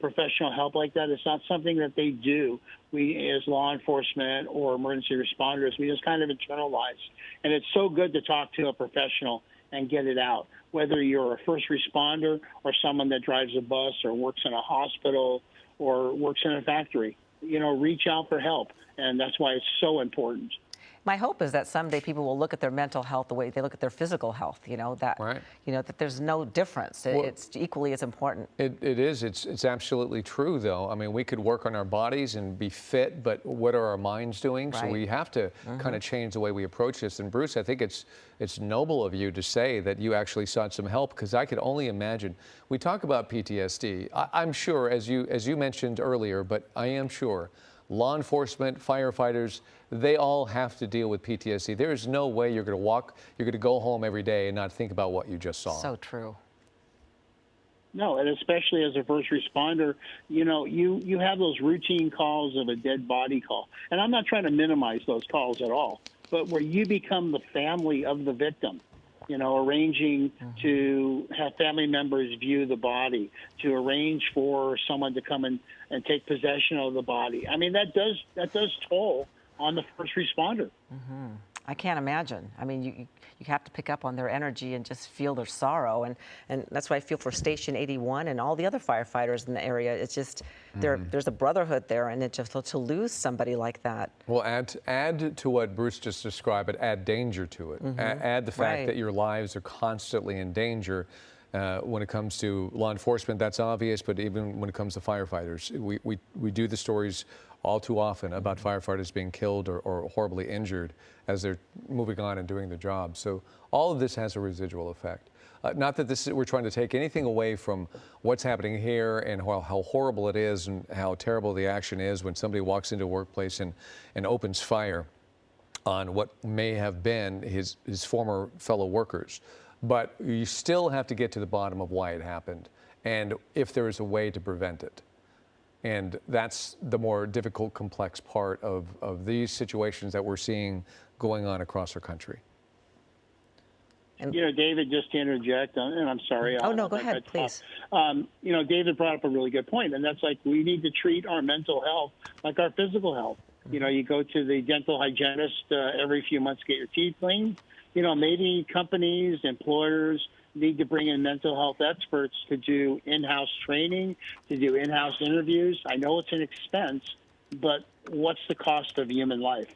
professional help like that is not something that they do. We, as law enforcement or emergency responders, we just kind of internalize. And it's so good to talk to a professional and get it out, whether you're a first responder or someone that drives a bus or works in a hospital or works in a factory. You know, reach out for help, and that's why it's so important. My hope is that someday people will look at their mental health the way they look at their physical health. That that there's no difference. It's equally as important. It is. It's absolutely true, though. I mean, we could work on our bodies and be fit, but what are our minds doing? So we have to kind of change the way we approach this. And Bruce, I think it's noble of you to say that you actually sought some help, because I could only imagine. We talk about PTSD. I'm sure, as you mentioned earlier, but I am sure law enforcement, firefighters, they all have to deal with PTSD. There is no way you're going to go home every day and not think about what you just saw. So true. No, and especially as a first responder, you have those routine calls of a dead body call. And I'm not trying to minimize those calls at all, but where you become the family of the victim, arranging to have family members view the body, to arrange for someone to come and take possession of the body. I mean, that does toll on the first responder. I can't imagine. I mean, you have to pick up on their energy and just feel their sorrow, and that's what I feel for Station 81 and all the other firefighters in the area. It's just there's a brotherhood there, and to lose somebody like that. Well, add to what Bruce just described, but add danger to it. Add the fact that your lives are constantly in danger. When it comes to law enforcement, that's obvious, but even when it comes to firefighters, we do the stories all too often about firefighters being killed or horribly injured as they're moving on and doing their job. So all of this has a residual effect. Not that we're trying to take anything away from what's happening here and how horrible it is and how terrible the action is when somebody walks into a workplace and opens fire on what may have been his former fellow workers. But you still have to get to the bottom of why it happened and if there is a way to prevent it. And that's the more difficult, complex part of these situations that we're seeing going on across our country. And, David, just to interject, and I'm sorry. Oh, no, go ahead, please. David brought up a really good point, and that's like we need to treat our mental health like our physical health. You go to the dental hygienist every few months to get your teeth cleaned. Maybe companies, employers need to bring in mental health experts to do in-house training, to do in-house interviews. I know it's an expense, but what's the cost of human life?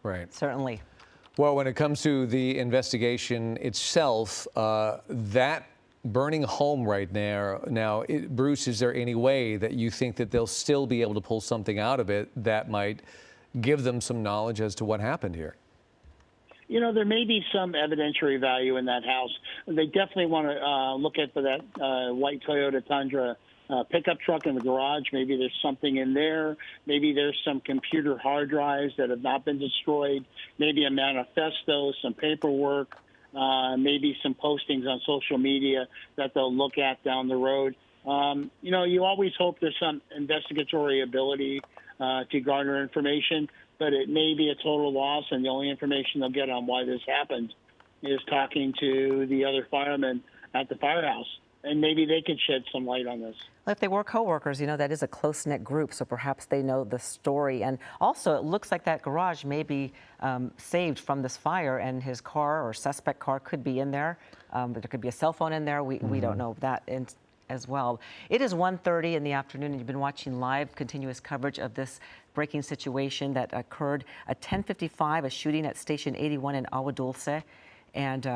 Right. Certainly. Well, when it comes to the investigation itself, that burning home right now, Bruce, is there any way that you think that they'll still be able to pull something out of it that might give them some knowledge as to what happened here? There may be some evidentiary value in that house. They definitely want to look at for that white Toyota Tundra pickup truck in the garage. Maybe there's something in there. Maybe there's some computer hard drives that have not been destroyed. Maybe a manifesto, some paperwork, maybe some postings on social media that they'll look at down the road. You always hope there's some investigatory ability to garner information, but it may be a total loss, and the only information they'll get on why this happened is talking to the other firemen at the firehouse, and maybe they can shed some light on this. Well, if they were coworkers, that is a close-knit group, so perhaps they know the story. And also, it looks like that garage may be saved from this fire, and his car or suspect car could be in there. There could be a cell phone in there. We don't know that as well. It is 1:30 in the afternoon, and you've been watching live continuous coverage of this breaking situation that occurred at 10:55, a shooting at Station 81 in Agua Dulce. And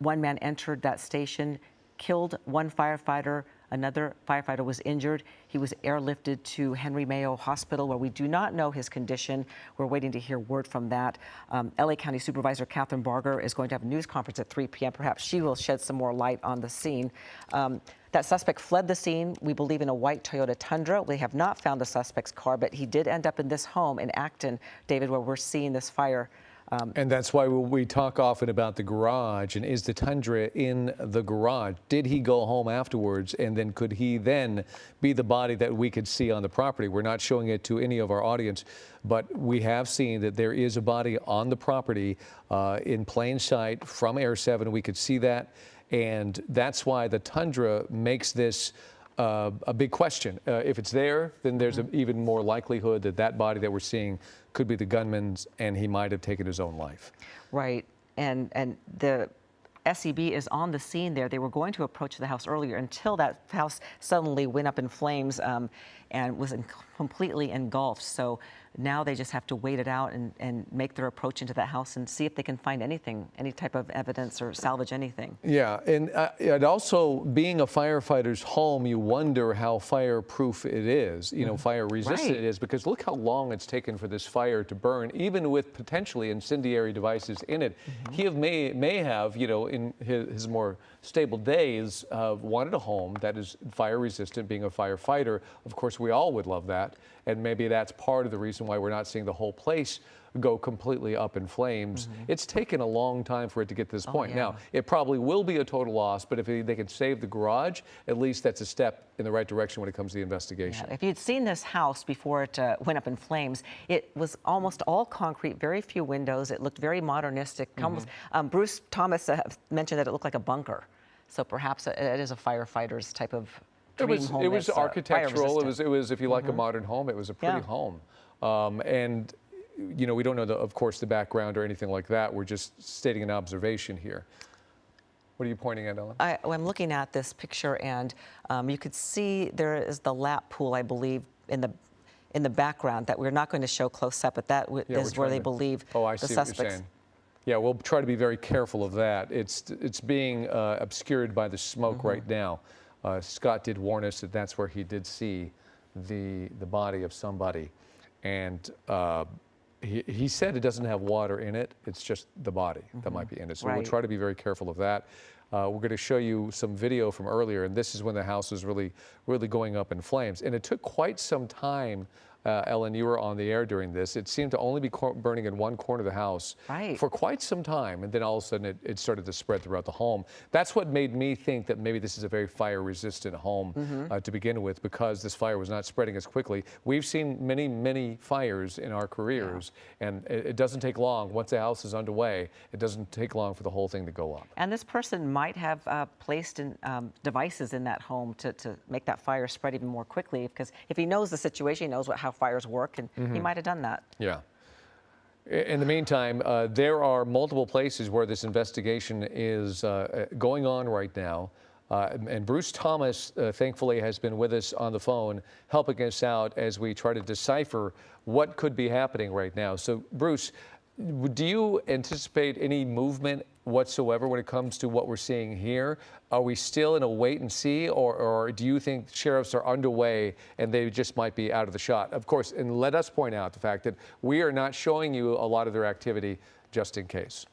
one man entered that station, killed one firefighter. Another firefighter was injured. He was airlifted to Henry Mayo Hospital, where we do not know his condition. We're waiting to hear word from that. LA County Supervisor Catherine Barger is going to have a news conference at 3 p.m. Perhaps she will shed some more light on the scene. That suspect fled the scene, we believe, in a white Toyota Tundra. We have not found the suspect's car, but he did end up in this home in Acton, David, where we're seeing this fire. And that's why we talk often about the garage, and is the Tundra in the garage? Did he go home afterwards, and then could he then be the body that we could see on the property? We're not showing it to any of our audience, but we have seen that there is a body on the property in plain sight from Air 7. We could see that, and that's why the Tundra makes this a big question. If it's there, then there's an even more likelihood that that body that we're seeing could be the gunman's, and he might have taken his own life. Right, and the SEB is on the scene there. They were going to approach the house earlier until that house suddenly went up in flames. and was completely engulfed. So now they just have to wait it out and make their approach into that house and see if they can find anything, any type of evidence or salvage anything. Yeah, and also being a firefighter's home, you wonder how fireproof it is, you know, fire resistant it is, because look how long it's taken for this fire to burn, even with potentially incendiary devices in it. He may have, you know, in his more stable days, wanted a home that is fire resistant, being a firefighter. Of course, we all would love that. And maybe that's part of the reason why we're not seeing the whole place go completely up in flames. It's taken a long time for it to get to this point. Now, it probably will be a total loss, but if they can save the garage, at least that's a step in the right direction when it comes to the investigation. Yeah, if you'd seen this house before it went up in flames, it was almost all concrete, very few windows. It looked very modernistic. Almost, Bruce Thomas mentioned that it looked like a bunker. So perhaps it is a firefighter's type of dream home. It was architectural. It was, if you like a modern home, it was a pretty home. And you know, we don't know, of course, the background or anything like that. We're just stating an observation here. What are you pointing at, Ellen? I'm looking at this picture, and you could see there is the lap pool, I believe, in the background that we're not going to show close up, but that is where they believe I see the what suspects. you're saying. Yeah, we'll try to be very careful of that. It's being obscured by the smoke right now. Scott did warn us that that's where he did see the body of somebody, and he said it doesn't have water in it. It's just the body that might be in it. So we'll try to be very careful of that. We're going to show you some video from earlier, and this is when the house was really going up in flames. And it took quite some time. Ellen, you were on the air during this. It seemed to only be burning in one corner of the house for quite some time, and then all of a sudden it started to spread throughout the home. That's what made me think that maybe this is a very fire-resistant home to begin with, because this fire was not spreading as quickly. We've seen many, many fires in our careers, and it doesn't take long. Once the house is underway, it doesn't take long for the whole thing to go up. And this person might have placed devices in that home to make that fire spread even more quickly, because if he knows the situation, he knows how fires work, and he might have done that. Yeah. In the meantime, there are multiple places where this investigation is going on right now. And Bruce Thomas, thankfully, has been with us on the phone, helping us out as we try to decipher what could be happening right now. So, Bruce, do you anticipate any movement whatsoever when it comes to what we're seeing here? Are we still in a wait and see, or do you think sheriffs are underway and they just might be out of the shot? Of course, and let us point out the fact that we are not showing you a lot of their activity just in case.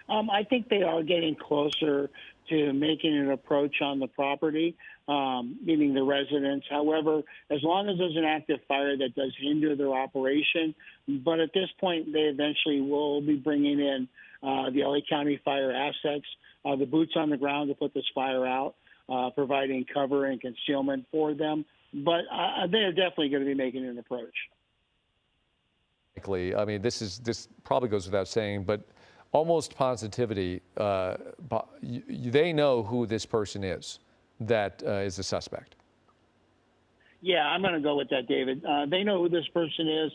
I think they are getting closer to making an approach on the property, meaning the residents. However, as long as there's an active fire, that does hinder their operation. But at this point, they eventually will be bringing in the LA County fire assets, the boots on the ground to put this fire out, providing cover and concealment for them. But they're definitely going to be making an approach. I mean, this probably goes without saying, but almost positivity, they know who this person is that is the suspect. Yeah, I'm going to go with that, David. They know who this person is.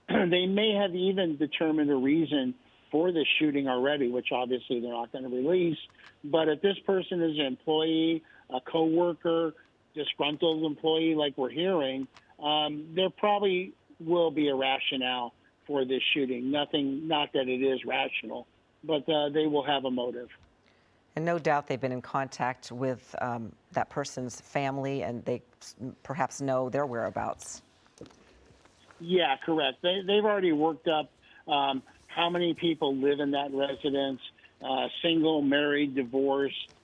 They may have even determined a reason for this shooting already, which obviously they're not going to release. But if this person is an employee, a coworker, disgruntled employee like we're hearing, there probably will be a rationale for this shooting. Not that it is rational, but they will have a motive. And no doubt they've been in contact with that person's family, and they perhaps know their whereabouts. Yeah, correct. They've already worked up how many people live in that residence, single, married, divorced,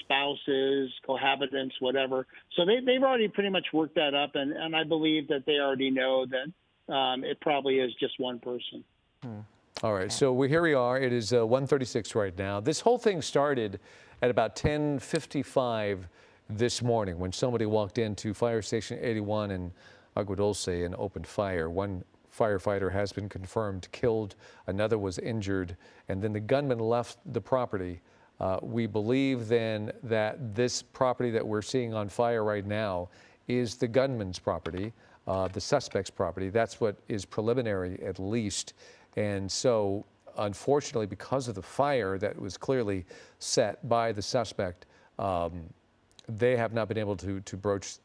spouses, cohabitants, whatever. So they've already pretty much worked that up, and I believe that they already know that it probably is just one person. All right, so here we are. It is 1:36 right now. This whole thing started at about 10:55 this morning when somebody walked into Fire Station 81 in Agua Dulce and opened fire. One firefighter has been confirmed killed, another was injured, and then the gunman left the property. We believe then that this property that we're seeing on fire right now is the gunman's property, the suspect's property. That's what is preliminary, at least. And so, unfortunately, because of the fire that was clearly set by the suspect, they have not been able to broach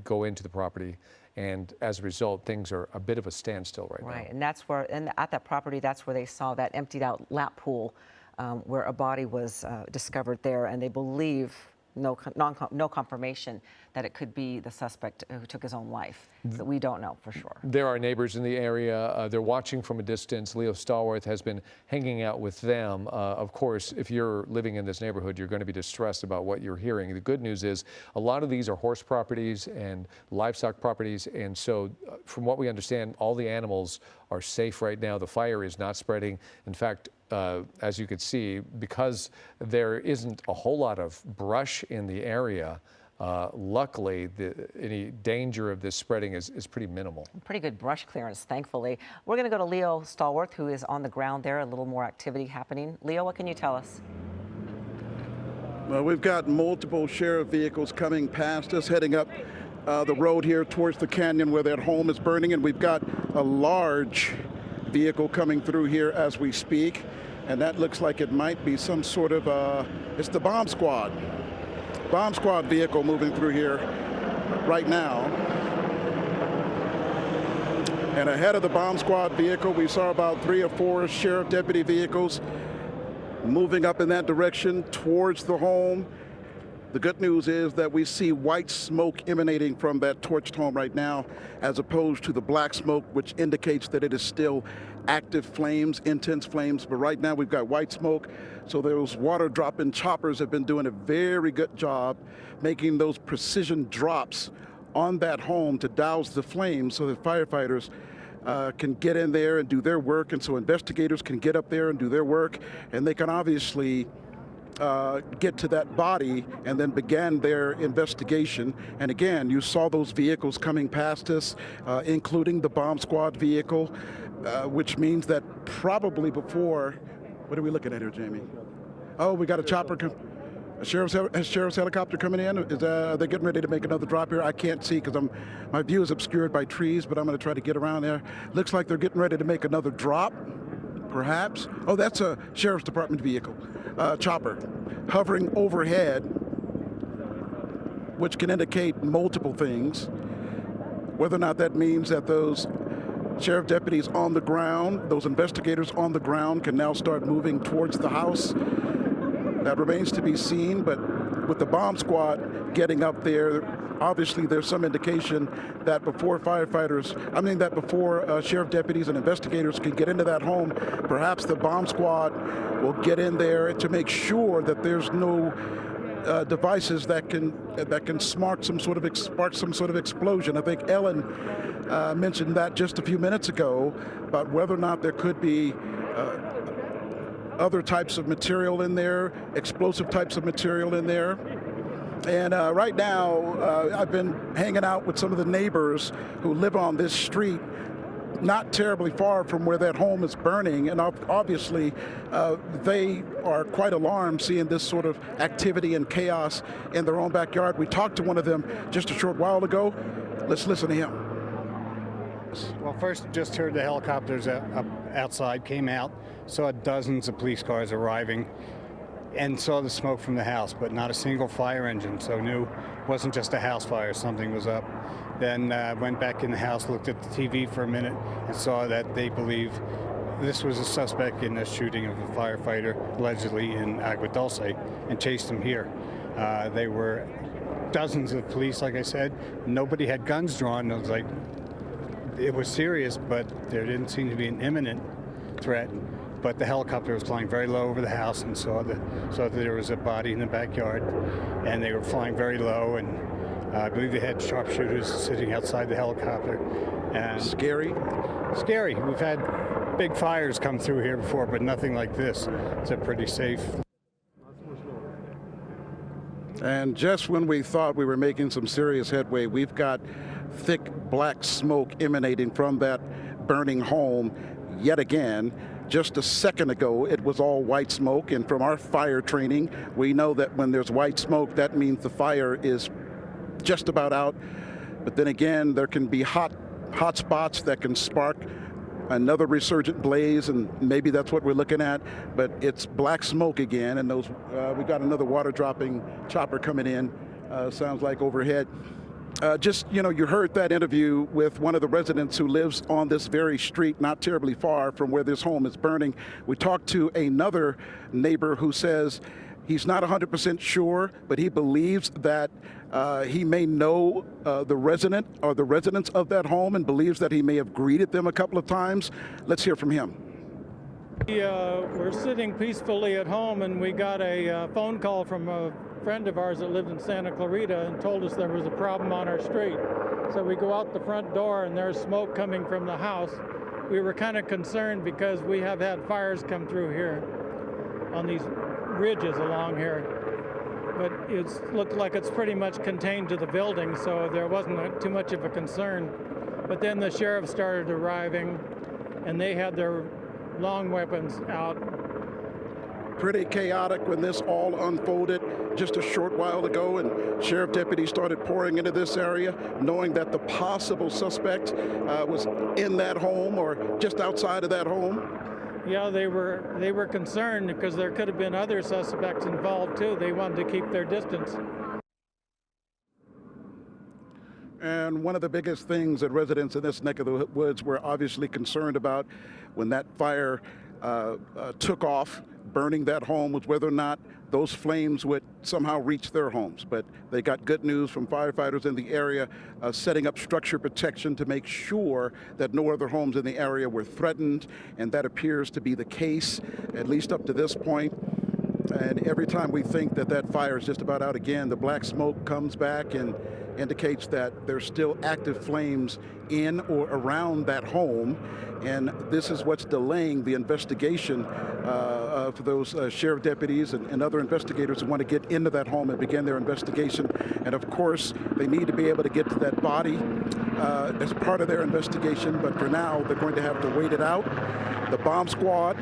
go into the property. And as a result, things are a bit of a standstill right now. Right, and that's where, and at that property, that's where they saw that emptied out lap pool where a body was discovered there, and they believe, no confirmation that it could be the suspect who took his own life. But we don't know for sure. There are neighbors in the area. They're watching from a distance. Leo Stallworth has been hanging out with them. Of course, if you're living in this neighborhood, you're going to be distressed about what you're hearing. The good news is a lot of these are horse properties and livestock properties. And so from what we understand, all the animals are safe right now. The fire is not spreading. In fact, as you could see, because there isn't a whole lot of brush in the area, luckily, any danger of this spreading is pretty minimal. Pretty good brush clearance, thankfully. We're going to go to Leo Stallworth, who is on the ground there, a little more activity happening. Leo, what can you tell us? Well, we've got multiple sheriff vehicles coming past us, heading up the road here towards the canyon where that home is burning, and we've got a large vehicle coming through here as we speak, and that looks like it might be some sort of, it's the bomb squad vehicle moving through here right now. And ahead of the bomb squad vehicle, we saw about 3 or 4 sheriff deputy vehicles moving up in that direction towards the home. The good news is that we see white smoke emanating from that torched home right now, as opposed to the black smoke, which indicates that it is still active flames, intense flames. But right now we've got white smoke. So those water drop-in choppers have been doing a very good job making those precision drops on that home to douse the flames so that firefighters can get in there and do their work. And so investigators can get up there and do their work. And they can obviously get to that body and then began their investigation. And again, you saw those vehicles coming past us, including the bomb squad vehicle, which means that probably before, what are we looking at here, Jamie? Oh, we got a chopper, a sheriff's helicopter coming in. Are they getting ready to make another drop here? I can't see because my view is obscured by trees, but I'm going to try to get around there. Looks like they're getting ready to make another drop, perhaps. Oh, that's a sheriff's department vehicle. Chopper hovering overhead, which can indicate multiple things. Whether or not that means that those sheriff deputies on the ground, those investigators on the ground, can now start moving towards the house, that remains to be seen. But with the bomb squad getting up there, obviously there's some indication that before sheriff deputies and investigators can get into that home, perhaps the bomb squad will get in there to make sure that there's no devices that can spark some sort of explosion. I think Ellen mentioned that just a few minutes ago about whether or not there could be other types of material in there, explosive types of material in there. And right now, I've been hanging out with some of the neighbors who live on this street, not terribly far from where that home is burning. And obviously, they are quite alarmed seeing this sort of activity and chaos in their own backyard. We talked to one of them just a short while ago. Let's listen to him. Well, first just heard the helicopters outside, came out, saw dozens of police cars arriving, and saw the smoke from the house, but not a single fire engine, so knew it wasn't just a house fire, something was up. Then went back in the house, looked at the TV for a minute, and saw that they believe this was a suspect in the shooting of a firefighter, allegedly in Agua Dulce, and chased him here. They were dozens of police, like I said. Nobody had guns drawn. It was serious, but there didn't seem to be an imminent threat. But the helicopter was flying very low over the house and saw that there was a body in the backyard, and they were flying very low, and I believe they had sharpshooters sitting outside the helicopter. And scary? Scary. We've had big fires come through here before, but nothing like this. It's pretty safe. And just when we thought we were making some serious headway, we've got thick black smoke emanating from that burning home yet again. Just a second ago, it was all white smoke, and from our fire training, we know that when there's white smoke, that means the fire is just about out. But then again, there can be hot spots that can spark another resurgent blaze, and maybe that's what we're looking at. But it's black smoke again, and those we got another water dropping chopper coming in. Sounds like overhead. You heard that interview with one of the residents who lives on this very street, not terribly far from where this home is burning. We talked to another neighbor who says he's not 100% sure, but he believes that he may know the resident or the residents of that home and believes that he may have greeted them a couple of times. Let's hear from him. We're sitting peacefully at home, and we got a phone call from a friend of ours that lived in Santa Clarita and told us there was a problem on our street. So we go out the front door, and there's smoke coming from the house. We were kind of concerned because we have had fires come through here on these ridges along here. But it looked like it's pretty much contained to the building, so there wasn't too much of a concern. But then the sheriff started arriving, and they had their long weapons out. Pretty chaotic when this all unfolded just a short while ago, and sheriff deputies started pouring into this area, knowing that the possible suspect was in that home or just outside of that home. Yeah, they were concerned because there could have been other suspects involved too. They wanted to keep their distance. And one of the biggest things that residents in this neck of the woods were obviously concerned about when that fire took off, burning that home, was whether or not those flames would somehow reach their homes. But they got good news from firefighters in the area, setting up structure protection to make sure that no other homes in the area were threatened, and that appears to be the case, at least up to this point. And every time we think that that fire is just about out again, the black smoke comes back and indicates that there's still active flames in or around that home. And this is what's delaying the investigation for those sheriff deputies and other investigators who want to get into that home and begin their investigation. And of course, they need to be able to get to that body as part of their investigation. But for now, they're going to have to wait it out. The bomb squad,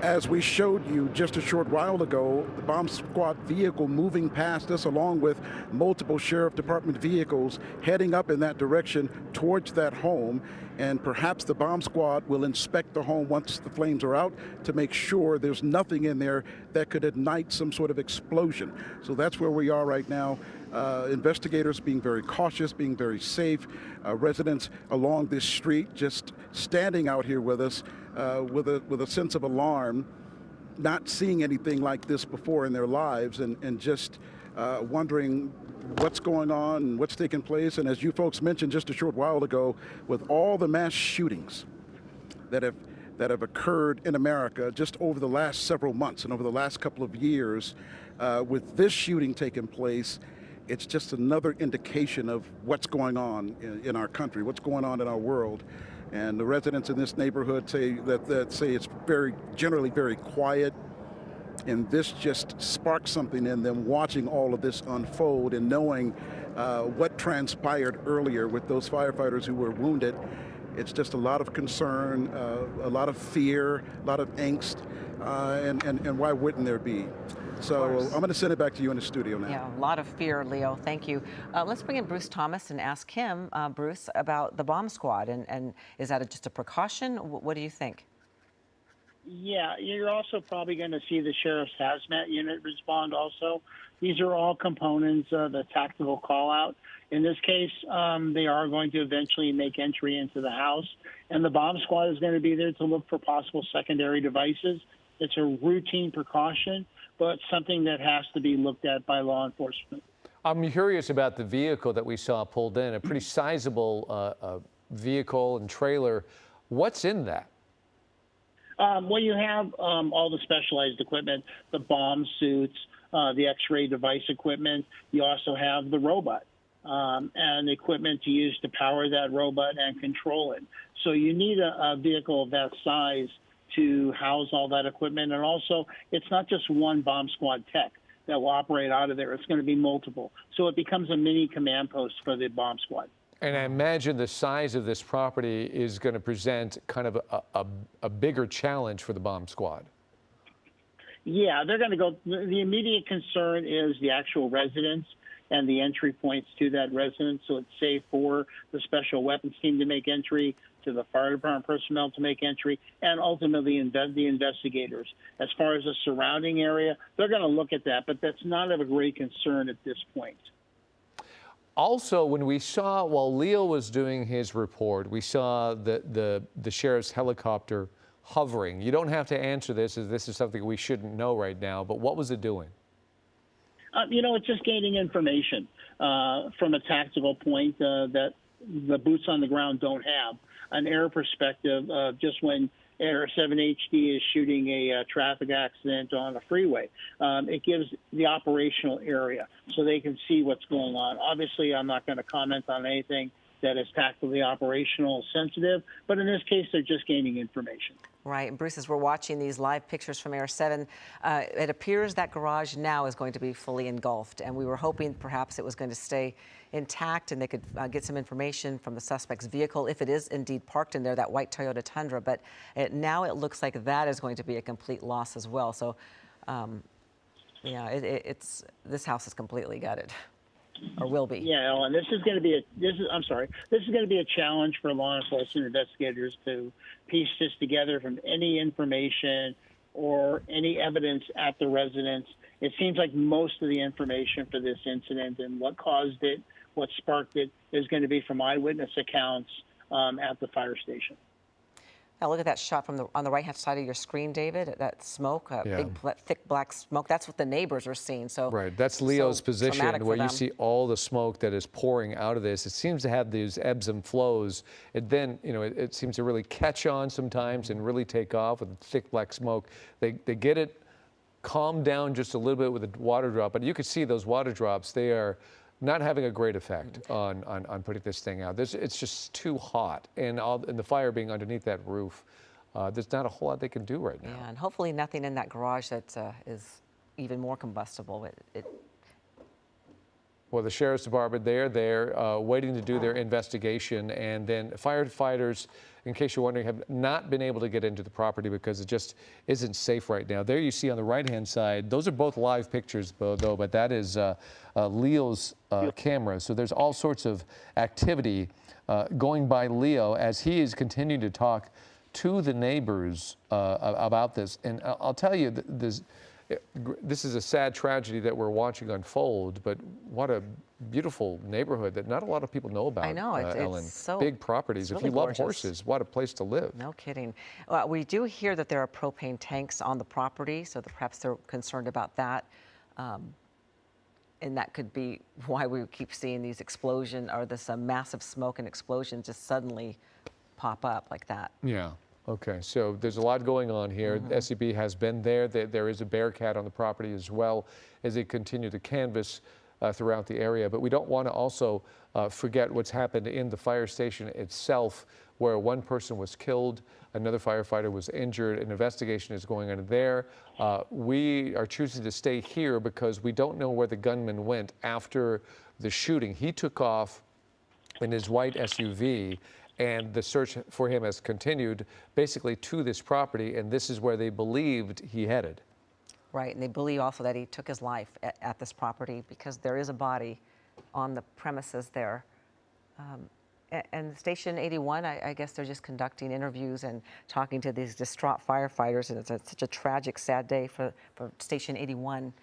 as we showed you just a short while ago, the bomb squad vehicle moving past us along with multiple sheriff department vehicles heading up in that direction towards that home. And perhaps the bomb squad will inspect the home once the flames are out to make sure there's nothing in there that could ignite some sort of explosion. So that's where we are right now. Investigators being very cautious, being very safe. Residents along this street just standing out here with us with a sense of alarm, not seeing anything like this before in their lives, and just wondering what's going on and what's taking place. And as you folks mentioned just a short while ago, with all the mass shootings that have occurred in America just over the last several months and over the last couple of years, with this shooting taking place, it's just another indication of what's going on in our country, what's going on in our world. And the residents in this neighborhood say that say it's generally very quiet. And this just sparked something in them, watching all of this unfold and knowing what transpired earlier with those firefighters who were wounded. It's just a lot of concern, a lot of fear, a lot of angst, and why wouldn't there be? So I'm going to send it back to you in the studio now. Yeah, a lot of fear, Leo. Thank you. Let's bring in Bruce Thomas and ask him, Bruce, about the bomb squad. And is that just a precaution? What do you think? Yeah, you're also probably going to see the sheriff's hazmat unit respond also. These are all components of the tactical call-out. In this case, they are going to eventually make entry into the house, and the bomb squad is going to be there to look for possible secondary devices. It's a routine precaution, but something that has to be looked at by law enforcement. I'm curious about the vehicle that we saw pulled in, a pretty sizable vehicle and trailer. What's in that? Well, you have all the specialized equipment, the bomb suits, the X-ray device equipment. You also have the robot and equipment to use to power that robot and control it. So you need a vehicle of that size to house all that equipment. And also, it's not just one bomb squad tech that will operate out of there. It's going to be multiple. So it becomes a mini command post for the bomb squad. And I imagine the size of this property is going to present kind of a bigger challenge for the bomb squad. Yeah, they're going to go. The immediate concern is the actual residence and the entry points to that residence. So it's safe for the special weapons team to make entry, to the fire department personnel to make entry, and ultimately the investigators. As far as the surrounding area, they're going to look at that, but that's not of a great concern at this point. Also, when we saw, while Leo was doing his report, we saw the sheriff's helicopter hovering. You don't have to answer this, as this is something we shouldn't know right now, but what was it doing? It's just gaining information from a tactical point that the boots on the ground don't have. An air perspective, just when Air 7 HD is shooting a traffic accident on a freeway, it gives the operational area so they can see what's going on. Obviously, I'm not going to comment on anything that is tactically operational sensitive, but in this case, they're just gaining information. Right, and Bruce, as we're watching these live pictures from Air 7, it appears that garage now is going to be fully engulfed, and we were hoping perhaps it was going to stay intact and they could get some information from the suspect's vehicle if it is indeed parked in there, that white Toyota Tundra, but now it looks like that is going to be a complete loss as well. So, yeah, this house is completely gutted. Or will be. Yeah, Ellen, this is going to be a challenge for law enforcement investigators to piece this together from any information or any evidence at the residence. It seems like most of the information for this incident and what caused it, what sparked it, is going to be from eyewitness accounts at the fire station. Now look at that shot from on the right-hand side of your screen, David. That smoke, big, thick black smoke. That's what the neighbors are seeing. So right, that's Leo's position, where you see all the smoke that is pouring out of this. It seems to have these ebbs and flows. It then, it seems to really catch on sometimes and really take off with thick black smoke. They get it calmed down just a little bit with a water drop, but you can see those water drops. They are not having a great effect on putting this thing out. It's just too hot, and the fire being underneath that roof, there's not a whole lot they can do right now. Yeah, and hopefully nothing in that garage that is even more combustible. Well, the Sheriff's Department, they're there waiting to do their investigation, and then firefighters, in case you're wondering, have not been able to get into the property because it just isn't safe right now. There you see on the right-hand side, those are both live pictures, though, but that is Leo's camera. So there's all sorts of activity going by Leo as he is continuing to talk to the neighbors about this. And I'll tell you, this is a sad tragedy that we're watching unfold, but what a beautiful neighborhood that not a lot of people know about. I know, Ellen. it's so big properties. Really if you love gorgeous. horses, what a place to live. No kidding. We do hear that there are propane tanks on the property, so perhaps they're concerned about that. And that could be why we keep seeing these explosions or this massive smoke and explosion just suddenly pop up like that. Yeah. Okay, so there's a lot going on here. SCB has been there. There is a Bearcat on the property as well as they continue to canvass throughout the area. But we don't want to also forget what's happened in the fire station itself, where one person was killed, another firefighter was injured. An investigation is going on there. We are choosing to stay here because we don't know where the gunman went after the shooting. He took off in his white SUV, and the search for him has continued basically to this property, and this is where they believed he headed. Right, and they believe also that he took his life at this property because there is a body on the premises there. And Station 81, I guess they're just conducting interviews and talking to these distraught firefighters, and it's such a tragic, sad day for Station 81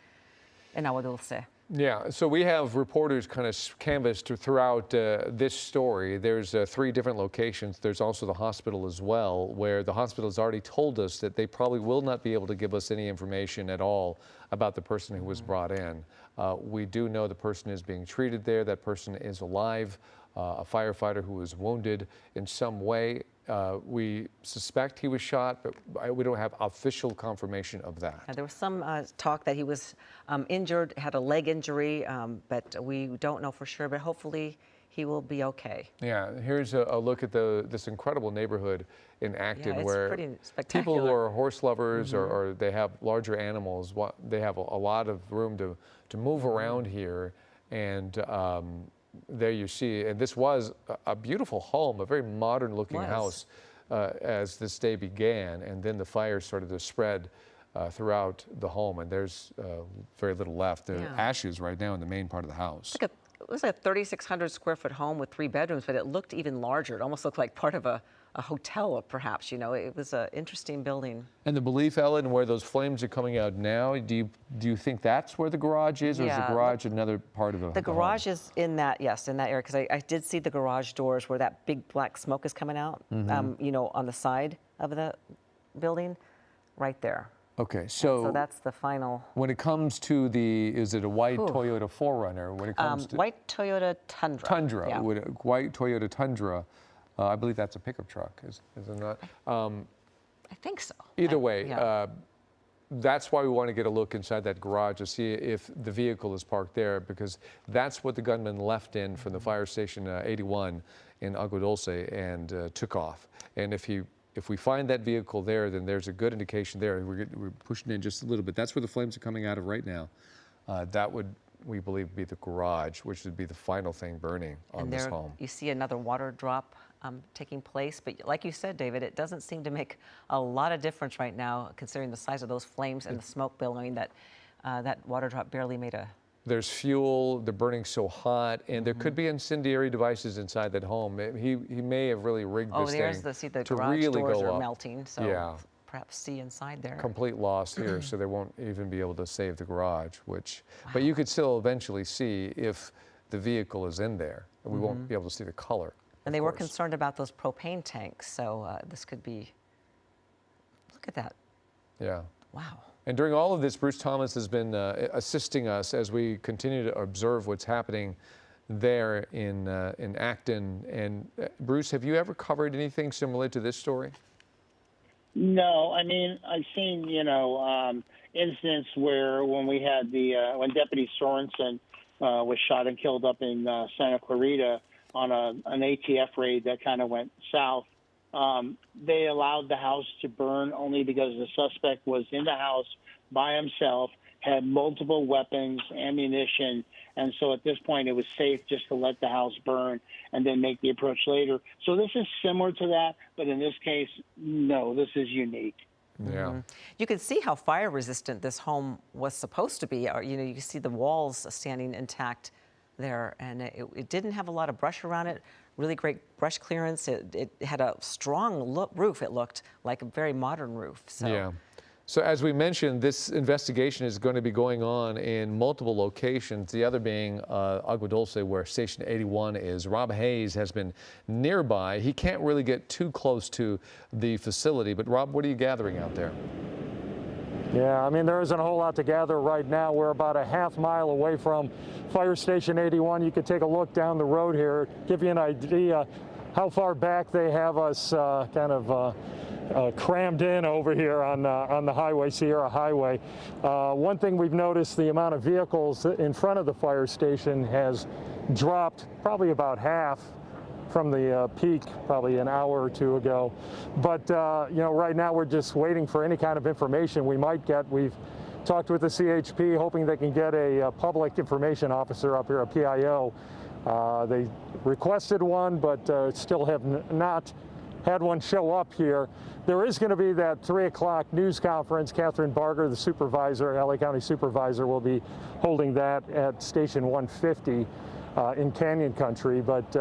in Agua Dulce. Yeah, so we have reporters kind of canvassed throughout this story. There's 3 different locations. There's also the hospital as well, where the hospital has already told us that they probably will not be able to give us any information at all about the person who was brought in. We do know the person is being treated there. That person is alive. A firefighter who was wounded in some way. We suspect he was shot, but we don't have official confirmation of that. There was some talk that he was injured, had a leg injury, but we don't know for sure, but hopefully he will be okay. Yeah, here's a look at this incredible neighborhood in Acton, where people who are horse lovers or they have larger animals, they have a lot of room to move around here. And there you see, and this was a beautiful home, a very modern looking house as this day began, and then the fire started to spread throughout the home, and there's very little left. There are ashes right now in the main part of the house. It was like a 3,600 square foot home with 3 bedrooms, but it looked even larger. It almost looked like part of a hotel, perhaps. You know, it was an interesting building. And the belief, Ellen, where those flames are coming out now, do you think that's where the garage is, or is the garage another part of the garage home? is in that, yes, in that area, because I did see the garage doors where that big black smoke is coming out, you know, on the side of the building, right there. Okay, so that's the final. When it comes to is it a white Toyota 4Runner? When it comes to white Toyota Tundra. Tundra, yeah. White Toyota Tundra, I believe that's a pickup truck, is it not? I think so. Either way, that's why we want to get a look inside that garage to see if the vehicle is parked there, because that's what the gunman left in from the fire station 81 in Agua Dulce and took off. And if we find that vehicle there, then there's a good indication there. We're pushing in just a little bit. That's where the flames are coming out of right now. That would, we believe, be the garage, which would be the final thing burning on this home. You see another water drop taking place, but like you said, David, it doesn't seem to make a lot of difference right now, considering the size of those flames and the smoke billowing. That water drop barely made a. There's fuel, they're burning so hot, and there could be incendiary devices inside that home. He may have really rigged this thing the to garage really doors go are up. melting, so perhaps see inside there. Complete loss here, so they won't even be able to save the garage, but you could still eventually see if the vehicle is in there. We won't be able to see the color. And they were concerned about those propane tanks, so this could be, look at that. Yeah. Wow. And during all of this, Bruce Thomas has been assisting us as we continue to observe what's happening there in Acton. And Bruce, have you ever covered anything similar to this story? No, I mean, I've seen, you know, incidents where when we had when Deputy Sorensen was shot and killed up in Santa Clarita on an ATF raid that kind of went south. They allowed the house to burn only because the suspect was in the house by himself, had multiple weapons, ammunition, and so at this point it was safe just to let the house burn and then make the approach later. So this is similar to that, but in this case, no, this is unique. Yeah. You can see how fire resistant this home was supposed to be. You know, you can see the walls standing intact there, and it didn't have a lot of brush around it. Really great brush clearance. It had a strong roof. It looked like a very modern roof. So. Yeah. So as we mentioned, this investigation is going to be going on in multiple locations, the other being Agua Dulce, where Station 81 is. Rob Hayes has been nearby. He can't really get too close to the facility, but Rob, what are you gathering out there? Yeah, I mean, there isn't a whole lot to gather right now. We're about a half mile away from Fire Station 81. You could take a look down the road here, give you an idea how far back they have us crammed in over here on the highway, Sierra Highway. One thing we've noticed, the amount of vehicles in front of the fire station has dropped probably about half from the peak probably an hour or two ago. But you know, right now we're just waiting for any kind of information we might get. We've talked with the CHP, hoping they can get a public information officer up here, a PIO. They requested one, but still have not had one show up here. There is going to be that 3 o'clock news conference. Catherine Barger, the supervisor, LA County supervisor, will be holding that at Station 150 in Canyon Country. But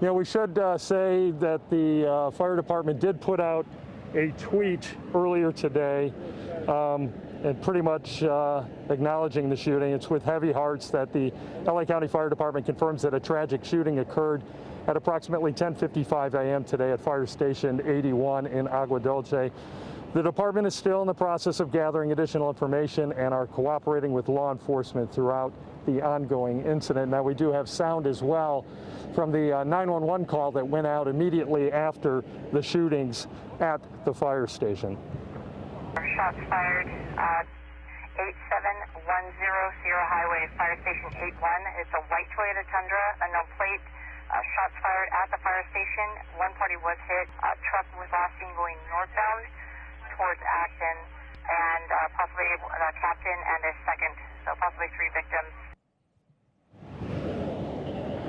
you know, we should say that the fire department did put out a tweet earlier today and pretty much acknowledging the shooting. It's with heavy hearts that the LA County Fire Department confirms that a tragic shooting occurred at approximately 10:55 a.m. today at Fire Station 81 in Agua Dulce. The department is still in the process of gathering additional information and are cooperating with law enforcement throughout the ongoing incident. Now, we do have sound as well from the 911 call that went out immediately after the shootings at the fire station. Shots fired, 8710 Sierra Highway, Fire Station 81. It's a white Toyota Tundra, unknown plate. Shots fired at the fire station. One party was hit. A truck was last seen going northbound towards Acton, and possibly a captain and a second, so possibly 3 victims.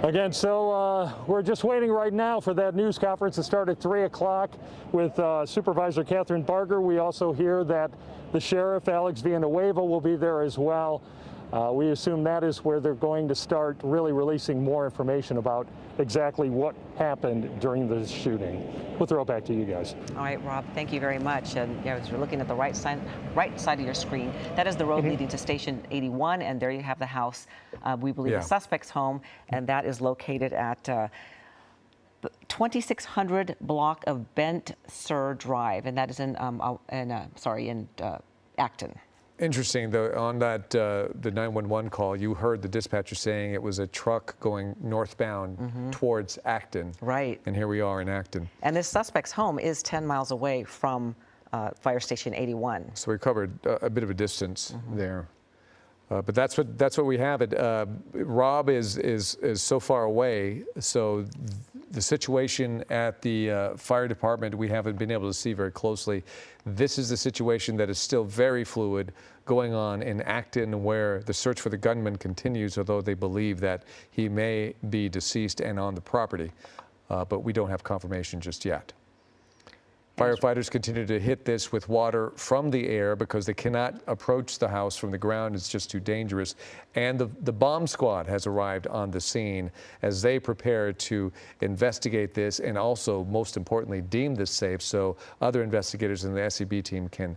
Again, so we're just waiting right now for that news conference to start at 3 o'clock with Supervisor Catherine Barger. We also hear that the Sheriff, Alex Villanueva, will be there as well. We assume that is where they're going to start really releasing more information about exactly what happened during the shooting. We'll throw it back to you guys. All right, Rob, thank you very much. And as you're looking at the right side of your screen, that is the road leading to Station 81, and there you have the house, we believe the suspect's home, and that is located at 2600 block of Bent Sur Drive, and that is in Acton. Interesting, though, on that the 911 call, you heard the dispatcher saying it was a truck going northbound towards Acton. Right. And here we are in Acton. And this suspect's home is 10 miles away from Fire Station 81. So we covered a bit of a distance there. But that's what we have. Rob is so far away, so the situation at the fire department we haven't been able to see very closely. This is the situation that is still very fluid going on in Acton, where the search for the gunman continues, although they believe that he may be deceased and on the property. But we don't have confirmation just yet. Firefighters continue to hit this with water from the air because they cannot approach the house from the ground. It's just too dangerous. And the bomb squad has arrived on the scene as they prepare to investigate this and also, most importantly, deem this safe so other investigators in the SCB team can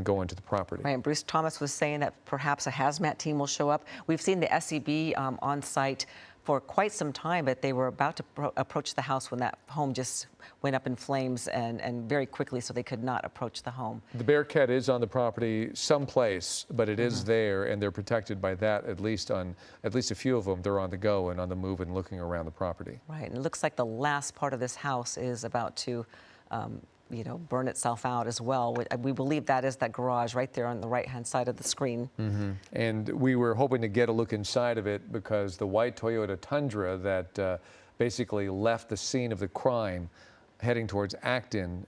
go into the property. Right, and Bruce Thomas was saying that perhaps a hazmat team will show up. We've seen the SCB on site for quite some time, but they were about to approach the house when that home just went up in flames and very quickly, so they could not approach the home. The Bearcat is on the property someplace, but it is there, and they're protected by that. At least a few of them, they're on the go and on the move and looking around the property. Right, and it looks like the last part of this house is about to burn itself out as well. We believe that is that garage right there on the right-hand side of the screen. And we were hoping to get a look inside of it because the white Toyota Tundra that basically left the scene of the crime heading towards Acton,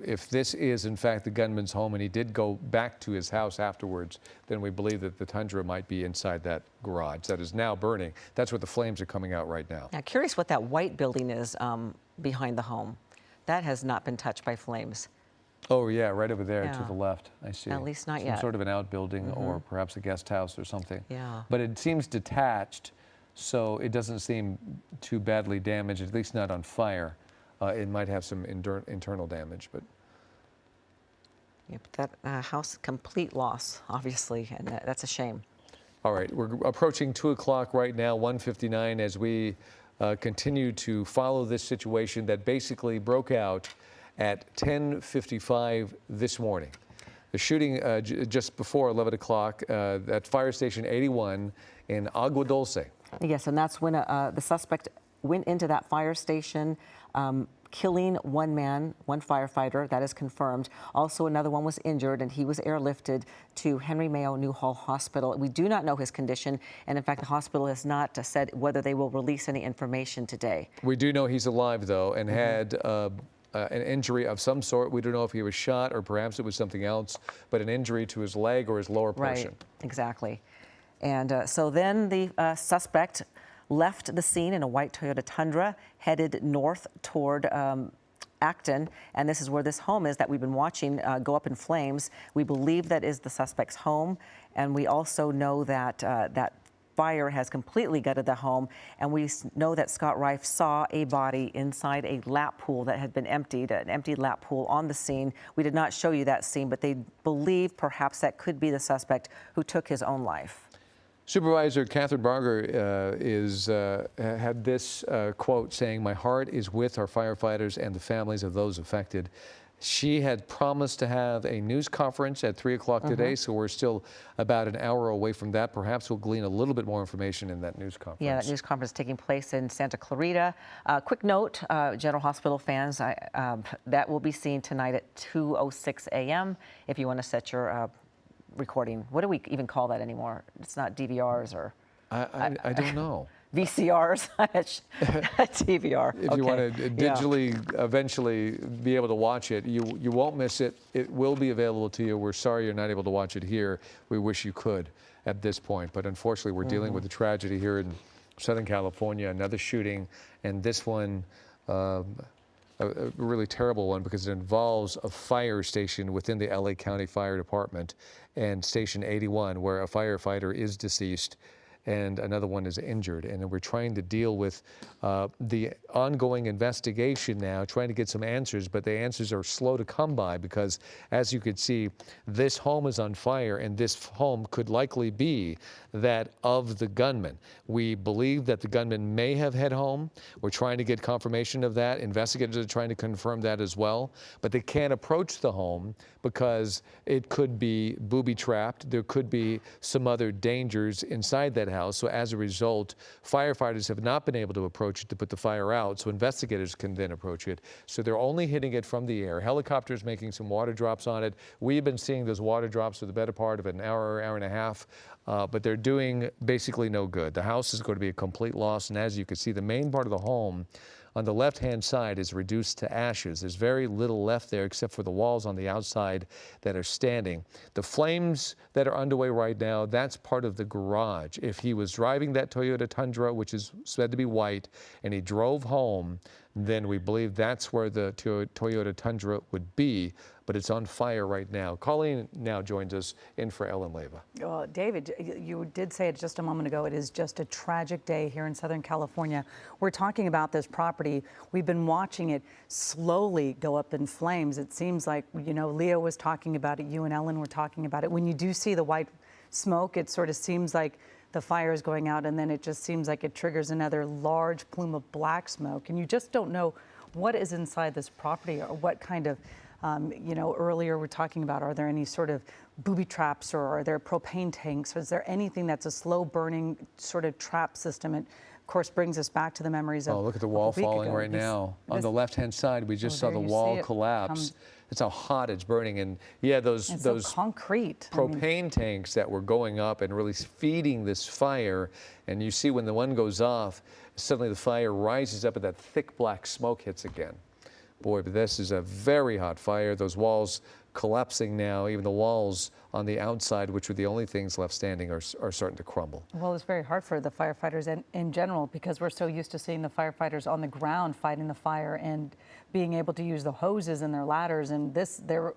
if this is in fact the gunman's home and he did go back to his house afterwards, then we believe that the Tundra might be inside that garage that is now burning. That's where the flames are coming out right now. Now, curious what that white building is behind the home. That has not been touched by flames. Oh, yeah, right over there to the left. I see. At least not yet. Some sort of an outbuilding or perhaps a guest house or something. Yeah. But it seems detached, so it doesn't seem too badly damaged, at least not on fire. It might have some internal damage, but. Yeah, but that house, complete loss, obviously, and that's a shame. All right, we're approaching 2 o'clock right now, 1:59, as we continue to follow this situation that basically broke out at 10:55 this morning. The shooting just before 11 o'clock at Fire Station 81 in Agua Dulce. Yes, and that's when the suspect went into that fire station, killing one man, one firefighter. That is confirmed. Also, another one was injured, and he was airlifted to Henry Mayo Newhall Hospital. We do not know his condition, and in fact, the hospital has not said whether they will release any information today. We do know he's alive, though, and had an injury of some sort. We don't know if he was shot or perhaps it was something else, but an injury to his leg or his lower portion. Right, exactly. And so then the suspect left the scene in a white Toyota Tundra, headed north toward Acton, and this is where this home is that we've been watching go up in flames. We believe that is the suspect's home, and we also know that that fire has completely gutted the home, and we know that Scott Rife saw a body inside a lap pool that had been emptied, an empty lap pool on the scene. We did not show you that scene, but they believe perhaps that could be the suspect who took his own life. Supervisor Catherine Barger had this quote saying, "My heart is with our firefighters and the families of those affected." She had promised to have a news conference at 3 o'clock today, so we're still about an hour away from that. Perhaps we'll glean a little bit more information in that news conference. Yeah, that news conference is taking place in Santa Clarita. Quick note, General Hospital fans, that will be seen tonight at 2:06 a.m. if you want to set your recording. What do we even call that anymore? It's not DVRs or... I don't know. VCRs, DVR. If you want to digitally eventually be able to watch it, you won't miss it. It will be available to you. We're sorry you're not able to watch it here. We wish you could at this point. But unfortunately, we're dealing with a tragedy here in Southern California, another shooting, and this one, a really terrible one because it involves a fire station within the LA County Fire Department and Station 81, where a firefighter is deceased and another one is injured. And we're trying to deal with the ongoing investigation now, trying to get some answers, but the answers are slow to come by because, as you could see, this home is on fire, and this home could likely be that of the gunman. We believe that the gunman may have head home. We're trying to get confirmation of that. Investigators are trying to confirm that as well, but they can't approach the home because it could be booby-trapped. There could be some other dangers inside that house. So as a result, firefighters have not been able to approach it to put the fire out, so investigators can then approach it. So they're only hitting it from the air. Helicopters making some water drops on it. We've been seeing those water drops for the better part of an hour, hour and a half, but they're doing basically no good. The house is going to be a complete loss, and as you can see, the main part of the home on the left-hand side is reduced to ashes. There's very little left there except for the walls on the outside that are standing. The flames that are underway right now, that's part of the garage. If he was driving that Toyota Tundra, which is said to be white, and he drove home, then we believe that's where the Toyota Tundra would be, but it's on fire right now. Colleen now joins us in for Ellen Leyva. David, you did say it just a moment ago. It is just a tragic day here in Southern California. We're talking about this property. We've been watching it slowly go up in flames. It seems like, you know, Leo was talking about it. You and Ellen were talking about it. When you do see the white smoke, it sort of seems like the fire is going out, and then it just seems like it triggers another large plume of black smoke. And you just don't know what is inside this property or what kind of, you know, earlier we're talking about, are there any sort of booby traps, or are there propane tanks? Is there anything that's a slow burning sort of trap system? It, of course, brings us back to the memories of. Oh, look at the wall falling right now. On the left-hand side, we just saw the wall collapse. It's how hot it's burning, and yeah, those concrete propane tanks that were going up and really feeding this fire. And you see when the one goes off, suddenly the fire rises up and that thick black smoke hits again. Boy, but this is a very hot fire. Those walls collapsing now. Even the walls on the outside, which were the only things left standing, are starting to crumble. Well, it's very hard for the firefighters in general, because we're so used to seeing the firefighters on the ground fighting the fire and being able to use the hoses and their ladders. And they're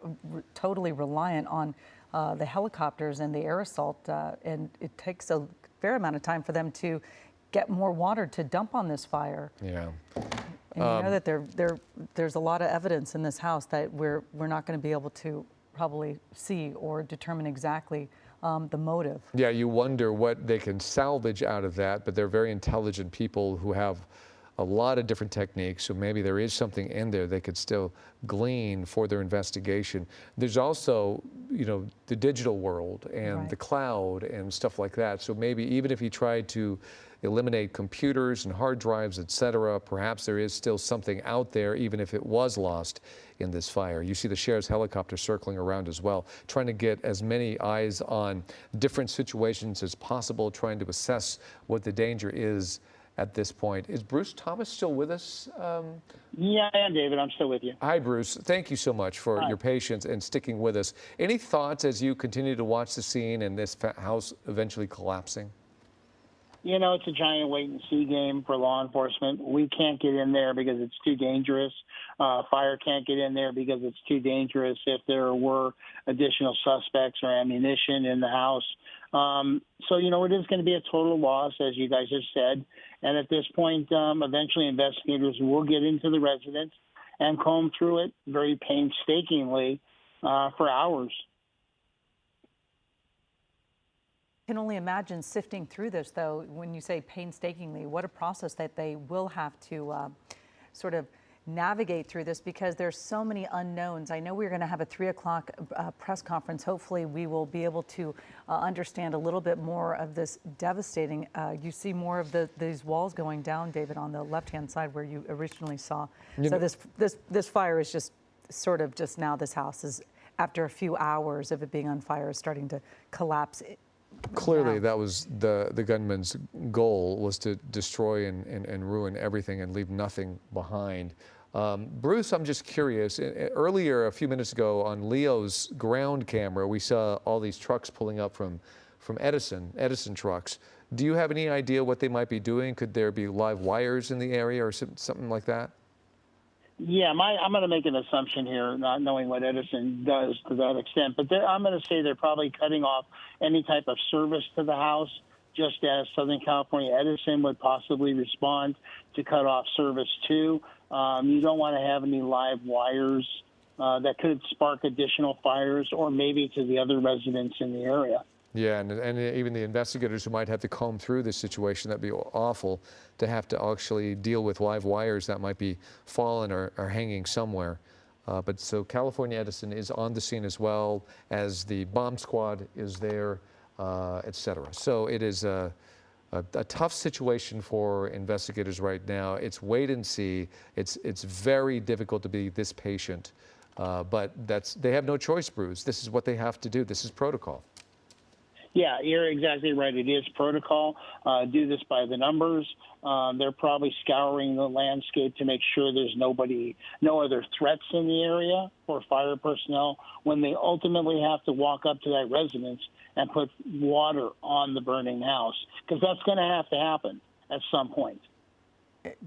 totally reliant on the helicopters and the air assault. And it takes a fair amount of time for them to get more water to dump on this fire. Yeah. And you know that there's a lot of evidence in this house that we're not going to be able to probably see or determine exactly the motive. Yeah, you wonder what they can salvage out of that, but they're very intelligent people who have a lot of different techniques, so maybe there is something in there they could still glean for their investigation. There's also, you know, the digital world and the cloud and stuff like that, so maybe even if he tried to eliminate computers and hard drives, etc., perhaps there is still something out there, even if it was lost in this fire. You see the sheriff's helicopter circling around as well, trying to get as many eyes on different situations as possible, trying to assess what the danger is at this point. Is Bruce Thomas still with us? Yeah, I am, David. I'm still with you. Hi, Bruce. Thank you so much for your patience and sticking with us. Any thoughts as you continue to watch the scene and this house eventually collapsing? You know, it's a giant wait-and-see game for law enforcement. We can't get in there because it's too dangerous. Fire can't get in there because it's too dangerous if there were additional suspects or ammunition in the house. So, you know, it is going to be a total loss, as you guys have said. And at this point, eventually investigators will get into the residence and comb through it very painstakingly for hours. I can only imagine sifting through this, though, when you say painstakingly, what a process that they will have to sort of navigate through this, because there's so many unknowns. I know we're going to have a 3 o'clock press conference. Hopefully we will be able to understand a little bit more of this devastating. You see more of these walls going down, David, on the left-hand side where you originally saw. So this fire is just sort of just now, this house is, after a few hours of it being on fire, is starting to collapse. Clearly, that was the gunman's goal, was to destroy and ruin everything and leave nothing behind. Bruce, I'm just curious. Earlier, a few minutes ago, on Leo's ground camera, we saw all these trucks pulling up from Edison trucks. Do you have any idea what they might be doing? Could there be live wires in the area or something like that? Yeah, I'm going to make an assumption here, not knowing what Edison does to that extent, but I'm going to say they're probably cutting off any type of service to the house, just as Southern California Edison would possibly respond to cut off service too. You don't want to have any live wires that could spark additional fires, or maybe to the other residents in the area. Yeah, and even the investigators who might have to comb through this situation, that'd be awful to have to actually deal with live wires that might be fallen or hanging somewhere. But so California Edison is on the scene as well as the bomb squad is there, et cetera. So it is a tough situation for investigators right now. It's wait and see. It's very difficult to be this patient, but they have no choice, Bruce. This is what they have to do. This is protocol. Yeah, you're exactly right. It is protocol. Do this by the numbers. They're probably scouring the landscape to make sure there's no other threats in the area for fire personnel when they ultimately have to walk up to that residence and put water on the burning house, because that's going to have to happen at some point.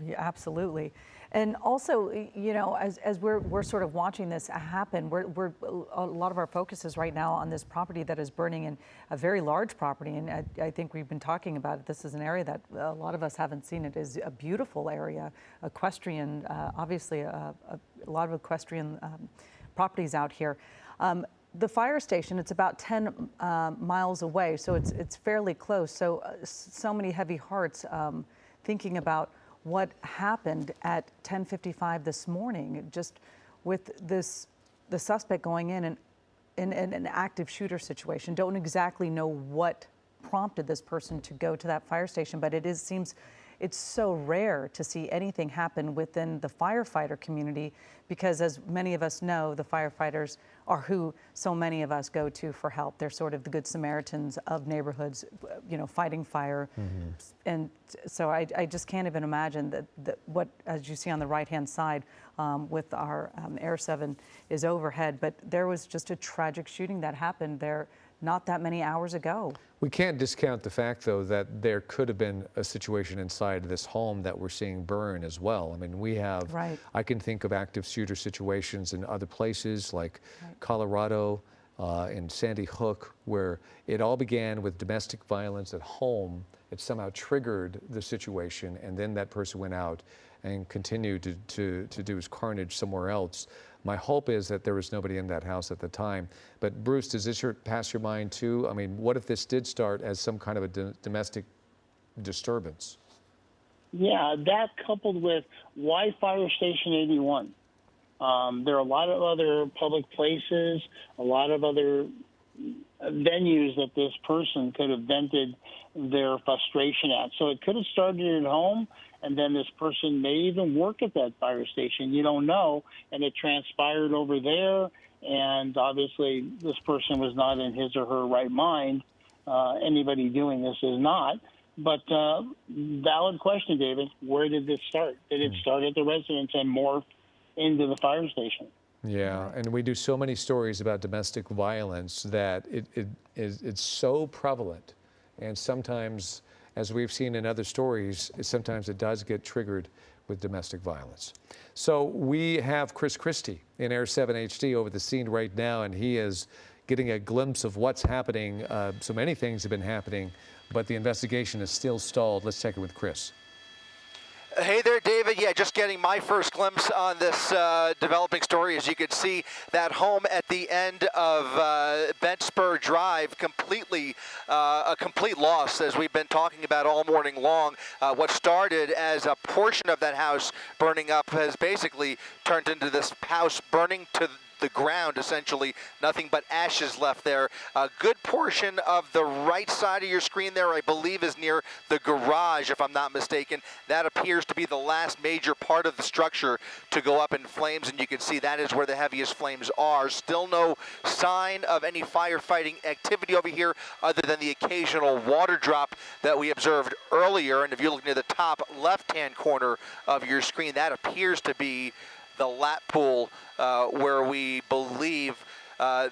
Yeah, absolutely. And also, you know, as we're sort of watching this happen, we're a lot of our focus is right now on this property that is burning, in a very large property. And I think we've been talking about it. This is an area that a lot of us haven't seen. It is a beautiful area, equestrian, obviously a lot of equestrian properties out here. The fire station, it's about 10 miles away, so it's fairly close. So so many heavy hearts thinking about what happened at 10:55 this morning, just with the suspect going in an active shooter situation. Don't exactly know what prompted this person to go to that fire station, but seems it's so rare to see anything happen within the firefighter community, because as many of us know, the firefighters are who so many of us go to for help. They're sort of the good Samaritans of neighborhoods, you know, fighting fire. Mm-hmm. And so I just can't even imagine that what, as you see on the right-hand side with our Air 7 is overhead, but there was just a tragic shooting that happened there not that many hours ago. We can't discount the fact, though, that there could have been a situation inside this home that we're seeing burn as well. I mean, we have, right. I can think of active shooter situations in other places like Colorado, in Sandy Hook, where it all began with domestic violence at home. It somehow triggered the situation, and then that person went out and continued to do his carnage somewhere else. My hope is that there was nobody in that house at the time. But Bruce, does this pass your mind too? I mean, what if this did start as some kind of a domestic disturbance? Yeah, that coupled with why Fire Station 81? There are a lot of other public places, a lot of other venues that this person could have vented their frustration at. So it could have started at home, and then this person may even work at that fire station. You don't know, and it transpired over there, and obviously this person was not in his or her right mind. Anybody doing this is not. But valid question, David. Where did this start? Did it start at the residence and morph into the fire station? Yeah, and we do so many stories about domestic violence that it's so prevalent, and sometimes, as we've seen in other stories, sometimes it does get triggered with domestic violence. So we have Chris Christie in Air 7 HD over the scene right now, and he is getting a glimpse of what's happening. So many things have been happening, but the investigation is still stalled. Let's check it with Chris. Hey there, David. Yeah, just getting my first glimpse on this developing story. As you can see, that home at the end of Bent Spur Drive, a complete loss, as we've been talking about all morning long. What started as a portion of that house burning up has basically turned into this house burning to the ground, essentially. Nothing but ashes left there. A good portion of the right side of your screen there, I believe, is near the garage, if I'm not mistaken. That appears to be the last major part of the structure to go up in flames, and you can see that is where the heaviest flames are. Still no sign of any firefighting activity over here other than the occasional water drop that we observed earlier. And if you look near the top left-hand corner of your screen, that appears to be the lap pool where we believe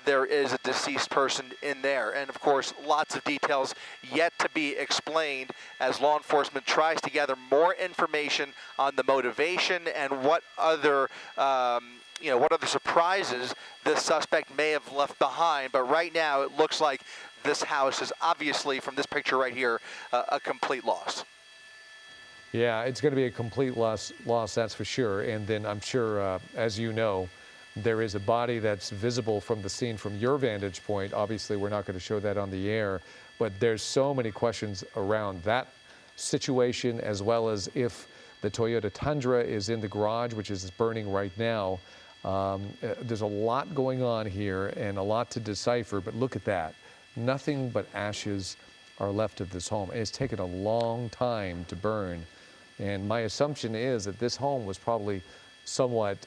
there is a deceased person in there. And of course, lots of details yet to be explained as law enforcement tries to gather more information on the motivation and what other what other surprises this suspect may have left behind. But right now, it looks like this house is obviously, from this picture right here, a complete loss. Yeah, it's going to be a complete loss, that's for sure. And then I'm sure, as you know, there is a body that's visible from the scene from your vantage point. Obviously, we're not going to show that on the air, but there's so many questions around that situation, as well as if the Toyota Tundra is in the garage, which is burning right now. There's a lot going on here and a lot to decipher, but look at that. Nothing but ashes are left of this home. It's taken a long time to burn. And my assumption is that this home was probably somewhat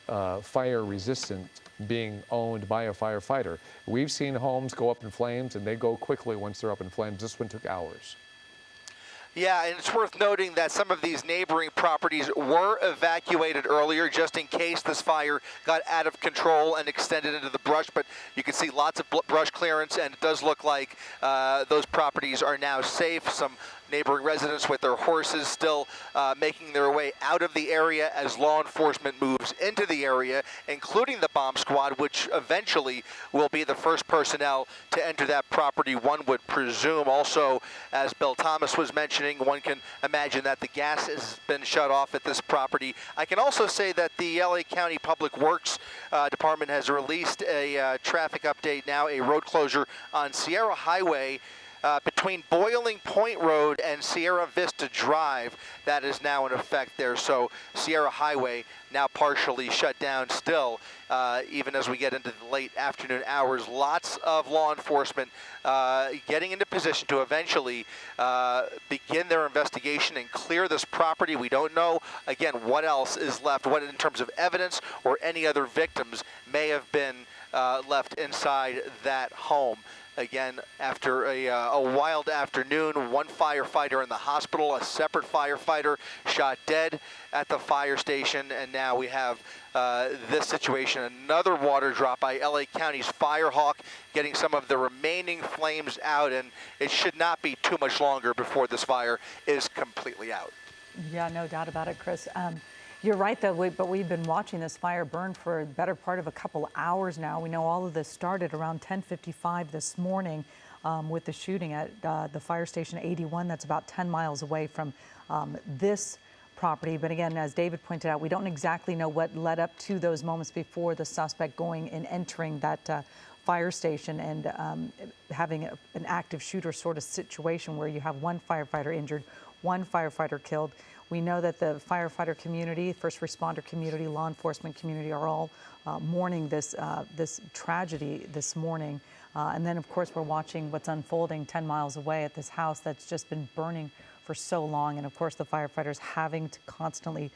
fire resistant, being owned by a firefighter. We've seen homes go up in flames and they go quickly once they're up in flames. This one took hours. Yeah, and it's worth noting that some of these neighboring properties were evacuated earlier just in case this fire got out of control and extended into the brush, but you can see lots of brush clearance, and it does look like those properties are now safe. Some neighboring residents with their horses still making their way out of the area as law enforcement moves into the area, including the bomb squad, which eventually will be the first personnel to enter that property, one would presume. Also, as Bill Thomas was mentioning, one can imagine that the gas has been shut off at this property. I can also say that the LA County Public Works Department has released a traffic update now, a road closure on Sierra Highway between Boiling Point Road and Sierra Vista Drive. That is now in effect there. So Sierra Highway now partially shut down still, even as we get into the late afternoon hours. Lots of law enforcement getting into position to eventually begin their investigation and clear this property. We don't know, again, what else is left, what in terms of evidence or any other victims may have been left inside that home. Again, after a wild afternoon, one firefighter in the hospital, a separate firefighter shot dead at the fire station, and now we have this situation, another water drop by LA County's Firehawk, getting some of the remaining flames out, and it should not be too much longer before this fire is completely out. Yeah, no doubt about it, Chris. You're right, though, but we've been watching this fire burn for a better part of a couple hours now. We know all of this started around 10:55 this morning with the shooting at the fire station 81. That's about 10 miles away from this property. But again, as David pointed out, we don't exactly know what led up to those moments before the suspect going and entering that fire station and having an active shooter sort of situation where you have one firefighter injured, one firefighter killed. We know that the firefighter community, first responder community, law enforcement community are all mourning this tragedy this morning. And then, of course, we're watching what's unfolding 10 miles away at this house that's just been burning for so long. And, of course, the firefighters having to constantly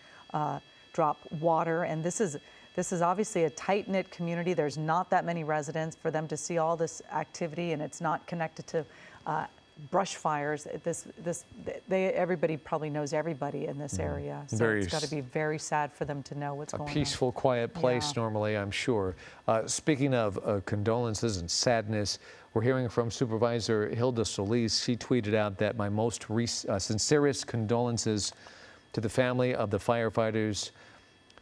drop water. And this is obviously a tight-knit community. There's not that many residents for them to see all this activity, and it's not connected to brush fires. Everybody probably knows everybody in this area. So it's got to be very sad for them to know what's going on. A peaceful, quiet place normally, I'm sure. Speaking of condolences and sadness, we're hearing from Supervisor Hilda Solis. She tweeted out that my most sincerest condolences to the family of the firefighters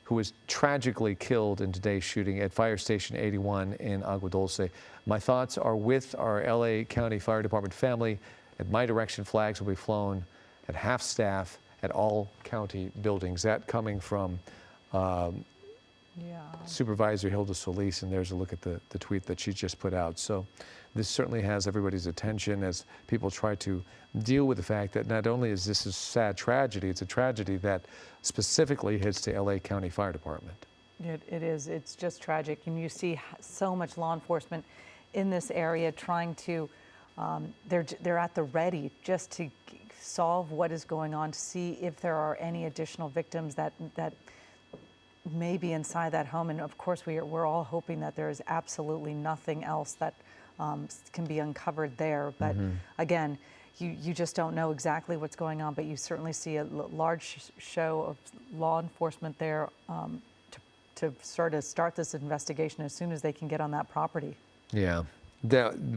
who was tragically killed in today's shooting at Fire Station 81 in Agua Dulce. My thoughts are with our LA County Fire Department family. At my direction, flags will be flown at half staff at all county buildings. That coming from Supervisor Hilda Solis, and there's a look at the tweet that she just put out. So this certainly has everybody's attention as people try to deal with the fact that not only is this a sad tragedy, it's a tragedy that specifically hits the LA County Fire Department. It is. It's just tragic. And you see so much law enforcement in this area trying to, they're at the ready just to solve what is going on, to see if there are any additional victims that may be inside that home. And of course, we're all hoping that there is absolutely nothing else that can be uncovered there. But again, you just don't know exactly what's going on, but you certainly see a large show of law enforcement there to start this investigation as soon as they can get on that property. Yeah.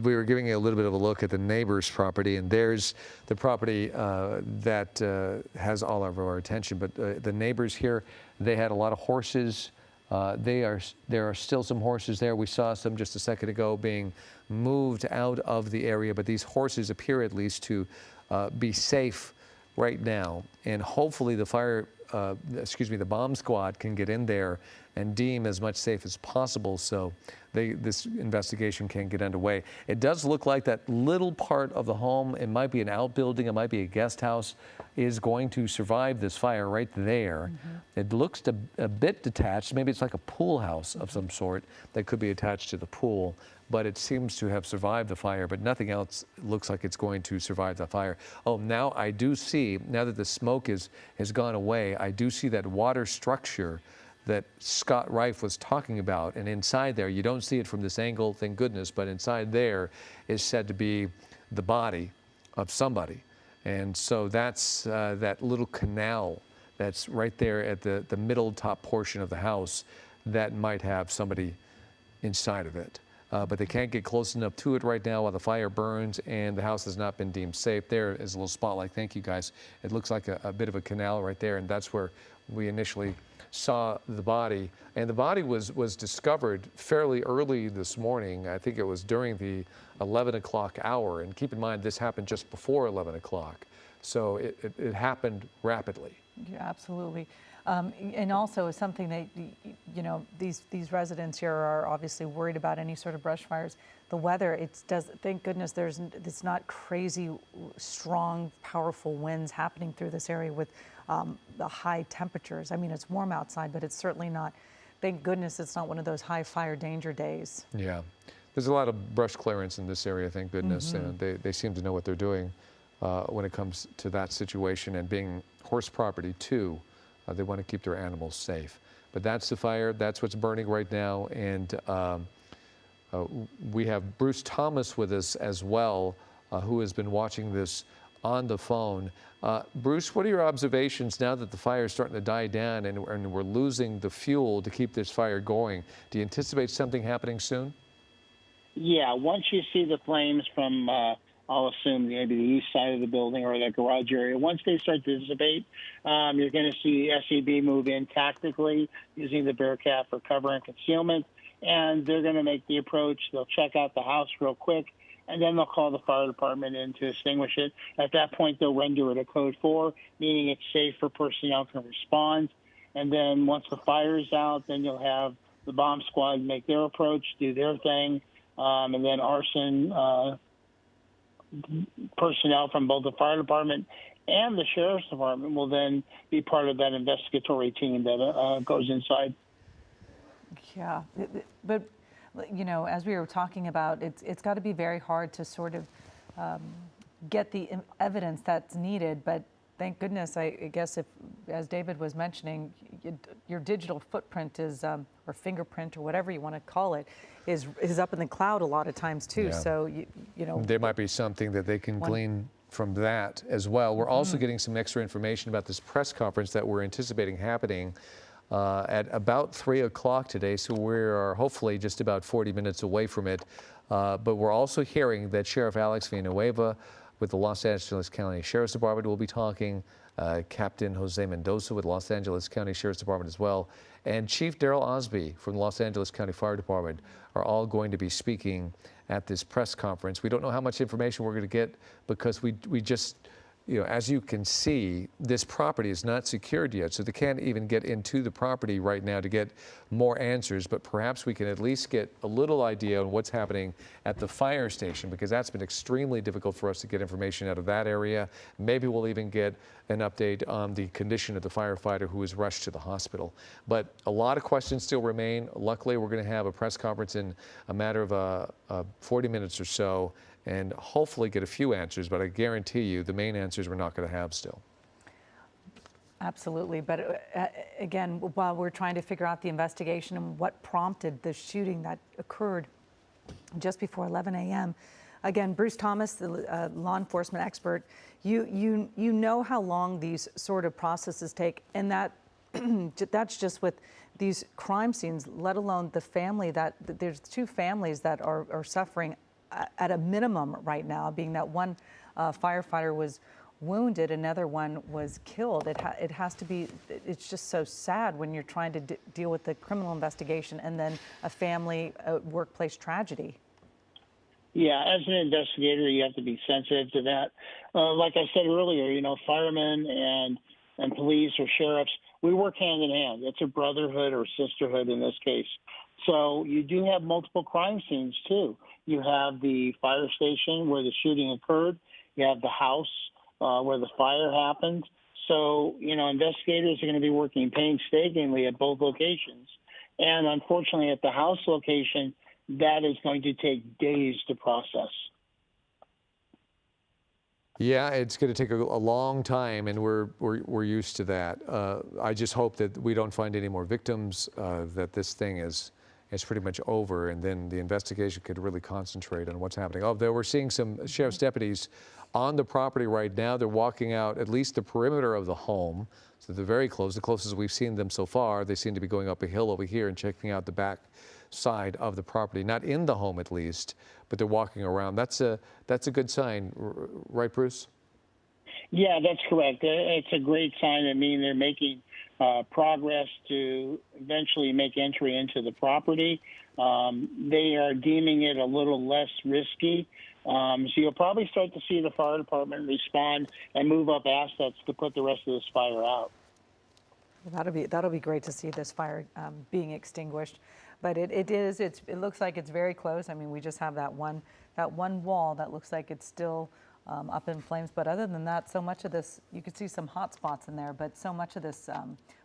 We were giving you a little bit of a look at the neighbor's property, and there's the property that has all of our attention. But the neighbors here, they had a lot of horses. There are still some horses there. We saw some just a second ago being moved out of the area, but these horses appear at least to be safe right now. And hopefully the bomb squad can get in there and deem as much safe as possible so this investigation can get underway. It does look like that little part of the home, it might be an outbuilding, it might be a guest house, is going to survive this fire right there. It looks a bit detached. Maybe it's like a pool house of some sort that could be attached to the pool, but it seems to have survived the fire, but nothing else looks like it's going to survive the fire. Oh, now I do see, now that the smoke has gone away, I do see that water structure that Scott Reif was talking about, and inside there, you don't see it from this angle, thank goodness, but inside there is said to be the body of somebody. And so that's that little canal that's right there at the middle top portion of the house that might have somebody inside of it. But they can't get close enough to it right now while the fire burns and the house has not been deemed safe. There is a little spotlight. Thank you, guys. It looks like a bit of a canal right there, and that's where we initially saw the body. And the body was discovered fairly early this morning. I think it was during the 11 o'clock hour. And keep in mind, this happened just before 11 o'clock. So it happened rapidly. Yeah, absolutely. And also something that, you know, these residents here are obviously worried about any sort of brush fires. The weather, thank goodness it's not crazy, strong, powerful winds happening through this area with the high temperatures. I mean, it's warm outside, but it's certainly not, thank goodness it's not one of those high fire danger days. Yeah. There's a lot of brush clearance in this area, thank goodness, and they seem to know what they're doing when it comes to that situation, and being horse property too. They want to keep their animals safe. But that's the fire, that's what's burning right now, and we have Bruce Thomas with us as well, who has been watching this on the phone. Bruce, what are your observations now that the fire is starting to die down and we're losing the fuel to keep this fire going? Do you anticipate something happening soon? Yeah, once you see the flames from, I'll assume maybe the east side of the building or that garage area, once they start to dissipate, you're going to see SEB move in tactically using the Bearcat for cover and concealment, and they're going to make the approach. They'll check out the house real quick, and then they'll call the fire department in to extinguish it. At that point, they'll render it a code 4, meaning it's safe for personnel to respond. And then once the fire's out, then you'll have the bomb squad make their approach, do their thing, and then arson personnel from both the fire department and the sheriff's department will then be part of that investigatory team that goes inside. Yeah, but you know, as we were talking about, it's got to be very hard to sort of get the evidence that's needed. But thank goodness, I guess, if, as David was mentioning, your digital footprint is, or fingerprint, or whatever you want to call it, is up in the cloud a lot of times too. Yeah. So you know, there might be something that they can glean from that as well. We're also getting some extra information about this press conference that we're anticipating happening at about 3 o'clock today, so we are hopefully just about 40 minutes away from it. But we're also hearing that Sheriff Alex Villanueva with the Los Angeles County Sheriff's Department will be talking, Captain Jose Mendoza with Los Angeles County Sheriff's Department as well, and Chief Darrell Osby from the Los Angeles County Fire Department are all going to be speaking at this press conference. We don't know how much information we're going to get because we just, you know, as you can see, this property is not secured yet, so they can't even get into the property right now to get more answers, but perhaps we can at least get a little idea on what's happening at the fire station, because that's been extremely difficult for us to get information out of that area. Maybe we'll even get an update on the condition of the firefighter who was rushed to the hospital. But a lot of questions still remain. Luckily, we're going to have a press conference in a matter of 40 minutes or so, and hopefully get a few answers, but I guarantee you the main answers we're not going to have still. Absolutely, but again, while we're trying to figure out the investigation and what prompted the shooting that occurred just before 11 a.m., again, Bruce Thomas, the law enforcement expert, you know how long these sort of processes take, and that's just with these crime scenes, let alone the family that there's 2 families that are suffering at a minimum right now, being that one firefighter was wounded, another one was killed. It has to be, it's just so sad when you're trying to deal with the criminal investigation and then a family, workplace tragedy. Yeah, as an investigator, you have to be sensitive to that. Like I said earlier, you know, firemen and police or sheriffs, we work hand in hand. It's a brotherhood or sisterhood in this case. So you do have multiple crime scenes too. You have the fire station where the shooting occurred. You have the house where the fire happened. So, you know, investigators are going to be working painstakingly at both locations. And unfortunately, at the house location, that is going to take days to process. Yeah, it's going to take a long time, and we're used to that. I just hope that we don't find any more victims, that this thing is pretty much over, and then the investigation could really concentrate on what's happening. Although we're seeing some sheriff's deputies on the property right now. They're walking out at least the perimeter of the home, so they're very close. The closest we've seen them so far, they seem to be going up a hill over here and checking out the back side of the property, not in the home at least, but they're walking around. That's a good sign, right, Bruce? Yeah, that's correct. It's a great sign. I mean, they're making progress to eventually make entry into the property. They are deeming it a little less risky. So you'll probably start to see the fire department respond and move up assets to put the rest of this fire out. That'll be great to see this fire being extinguished. But it looks like it's very close. I mean, we just have that one wall that looks like it's still up in flames. But other than that, so much of this, you could see some hot spots in there, but so much of this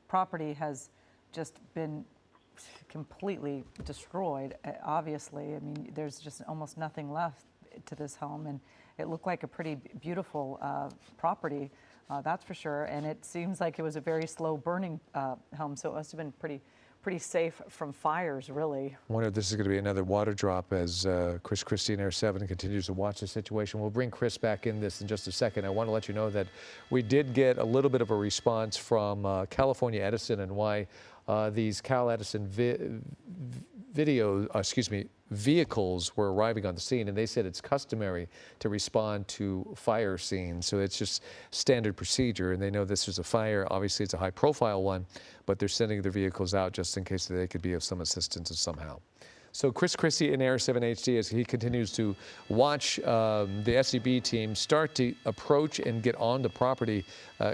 property has just been completely destroyed, obviously. I mean, there's just almost nothing left to this home, and it looked like a pretty beautiful property, that's for sure. And it seems like it was a very slow burning home, so it must have been pretty safe from fires, really. I wonder if this is going to be another water drop as Chris Christie and Air7 continues to watch the situation. We'll bring Chris back in this in just a second. I want to let you know that we did get a little bit of a response from California Edison and why these Cal Edison vehicles were arriving on the scene, and they said it's customary to respond to fire scenes. So it's just standard procedure, and they know this is a fire. Obviously, it's a high-profile one, but they're sending their vehicles out just in case they could be of some assistance somehow. So Chris Christie in Air7 HD, as he continues to watch the SCB team start to approach and get on the property.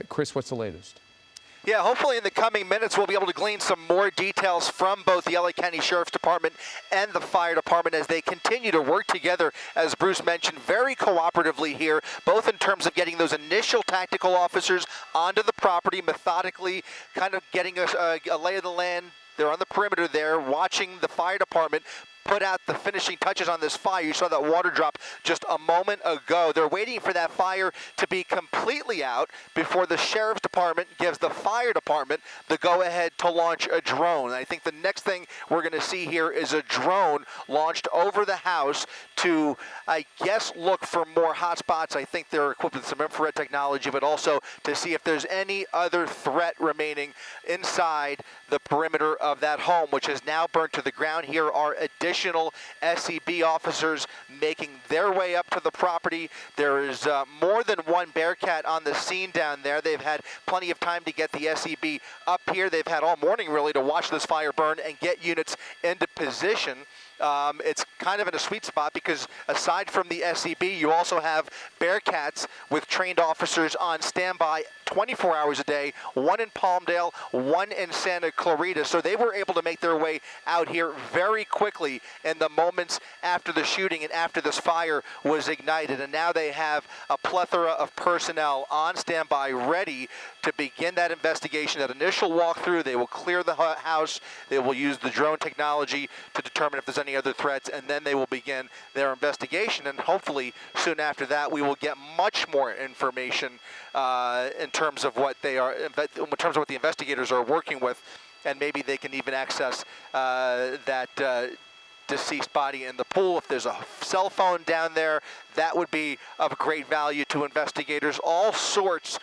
Chris, what's the latest? Yeah, hopefully in the coming minutes we'll be able to glean some more details from both the LA County Sheriff's Department and the fire department as they continue to work together, as Bruce mentioned, very cooperatively here, both in terms of getting those initial tactical officers onto the property methodically, kind of getting a lay of the land. They're on the perimeter there, watching the fire department put out the finishing touches on this fire. You saw that water drop just a moment ago. They're waiting for that fire to be completely out before the sheriff's department gives the fire department the go-ahead to launch a drone. I think the next thing we're going to see here is a drone launched over the house to, I guess, look for more hot spots. I think they're equipped with some infrared technology, but also to see if there's any other threat remaining inside the perimeter of that home, which is now burnt to the ground. Here are additional SCB officers making their way up to the property. There is more than one Bearcat on the scene down there. They've had plenty of time to get the SCB up here. They've had all morning really to watch this fire burn and get units into position. It's kind of in a sweet spot because aside from the SCB, you also have Bearcats with trained officers on standby 24 hours a day, one in Palmdale, one in Santa Clarita. So they were able to make their way out here very quickly in the moments after the shooting and after this fire was ignited. And now they have a plethora of personnel on standby ready to begin that investigation, that initial walkthrough. They will clear the house. They will use the drone technology to determine if there's any other threats, and then they will begin their investigation. And hopefully soon after that, we will get much more information in terms of what they are, in terms of what the investigators are working with, and maybe they can even access that deceased body in the pool. If there's a cell phone down there, that would be of great value to investigators. All sorts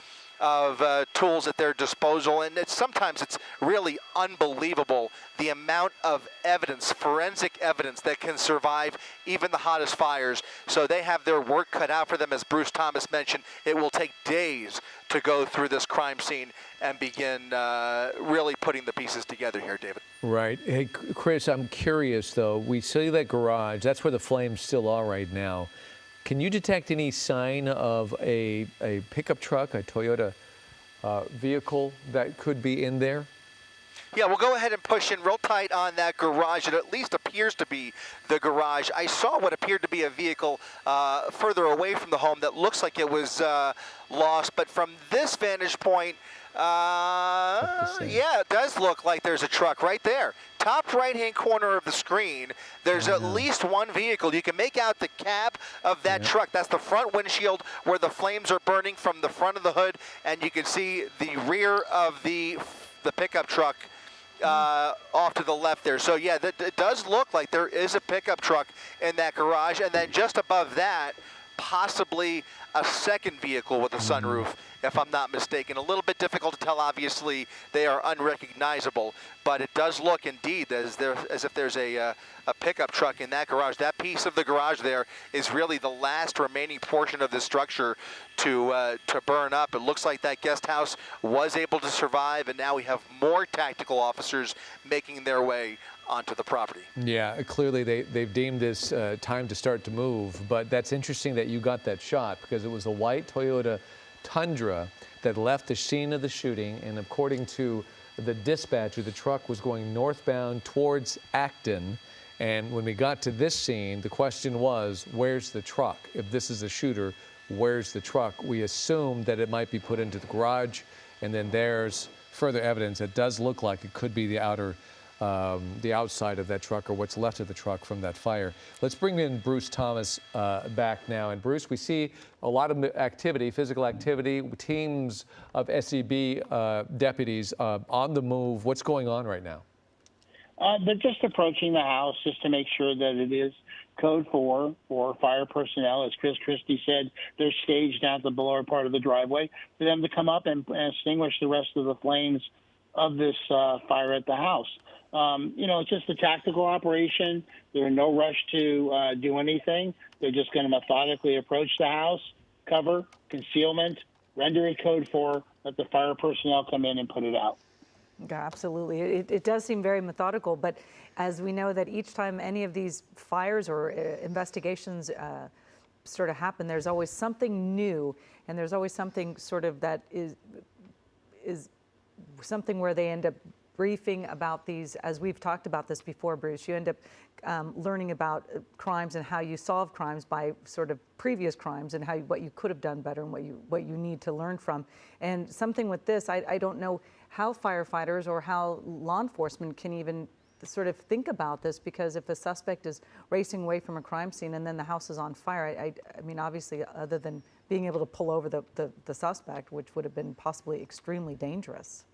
tools at their disposal, and sometimes it's really unbelievable the amount of evidence, forensic evidence, that can survive even the hottest fires. So they have their work cut out for them. As Bruce Thomas mentioned, it will take days to go through this crime scene and begin really putting the pieces together here, David. Right. Hey, Chris, I'm curious, though. We see that garage. That's where the flames still are right now. Can you detect any sign of a pickup truck, a Toyota vehicle that could be in there? Yeah, we'll go ahead and push in real tight on that garage. It at least appears to be the garage. I saw what appeared to be a vehicle further away from the home that looks like it was lost, but from this vantage point, yeah, it does look like there's a truck right there. Top right-hand corner of the screen, there's at least one vehicle. You can make out the cab of that truck. That's the front windshield where the flames are burning from the front of the hood, and you can see the rear of the pickup truck off to the left there. So yeah, it does look like there is a pickup truck in that garage, and then just above that, possibly a second vehicle with a sunroof, if I'm not mistaken. A little bit difficult to tell, obviously. They are unrecognizable, but it does look indeed as if there's a pickup truck in that garage. That piece of the garage there is really the last remaining portion of the structure to burn up. It looks like that guest house was able to survive, and now we have more tactical officers making their way onto the property. Yeah, clearly they've deemed this time to start to move, but that's interesting that you got that shot, because it was a white Toyota Tundra that left the scene of the shooting, and according to the dispatcher, the truck was going northbound towards Acton, and when we got to this scene, the question was, where's the truck? If this is a shooter, where's the truck? We assumed that it might be put into the garage, and then there's further evidence that does look like it could be the outside of that truck, or what's left of the truck from that fire. Let's bring in Bruce Thomas back now. And Bruce, we see a lot of activity, physical activity, teams of SEB deputies on the move. What's going on right now? They're just approaching the house just to make sure that it is code 4 for fire personnel. As Chris Christie said, they're staged down at the lower part of the driveway for them to come up and extinguish the rest of the flames of this fire at the house. It's just a tactical operation. They're in no rush to do anything. They're just going to methodically approach the house, cover, concealment, render it code 4, let the fire personnel come in and put it out. Yeah, absolutely. It does seem very methodical, but as we know that each time any of these fires or investigations sort of happen, there's always something new, and there's always something sort of that is something where they end up briefing about these. As we've talked about this before, Bruce, you end up learning about crimes and how you solve crimes by sort of previous crimes, and what you could have done better and what you need to learn from. And something with this, I don't know how firefighters or how law enforcement can even sort of think about this, because if a suspect is racing away from a crime scene and then the house is on fire, I mean, obviously, other than being able to pull over the suspect, which would have been possibly extremely dangerous.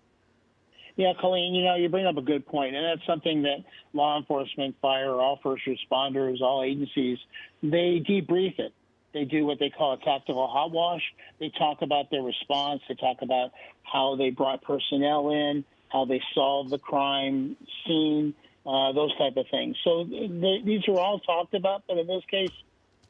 Yeah, Colleen, you bring up a good point, and that's something that law enforcement, fire, all first responders, all agencies, they debrief it. They do what they call a tactical hot wash. They talk about their response. They talk about how they brought personnel in, how they solved the crime scene, those type of things. So these are all talked about, but in this case,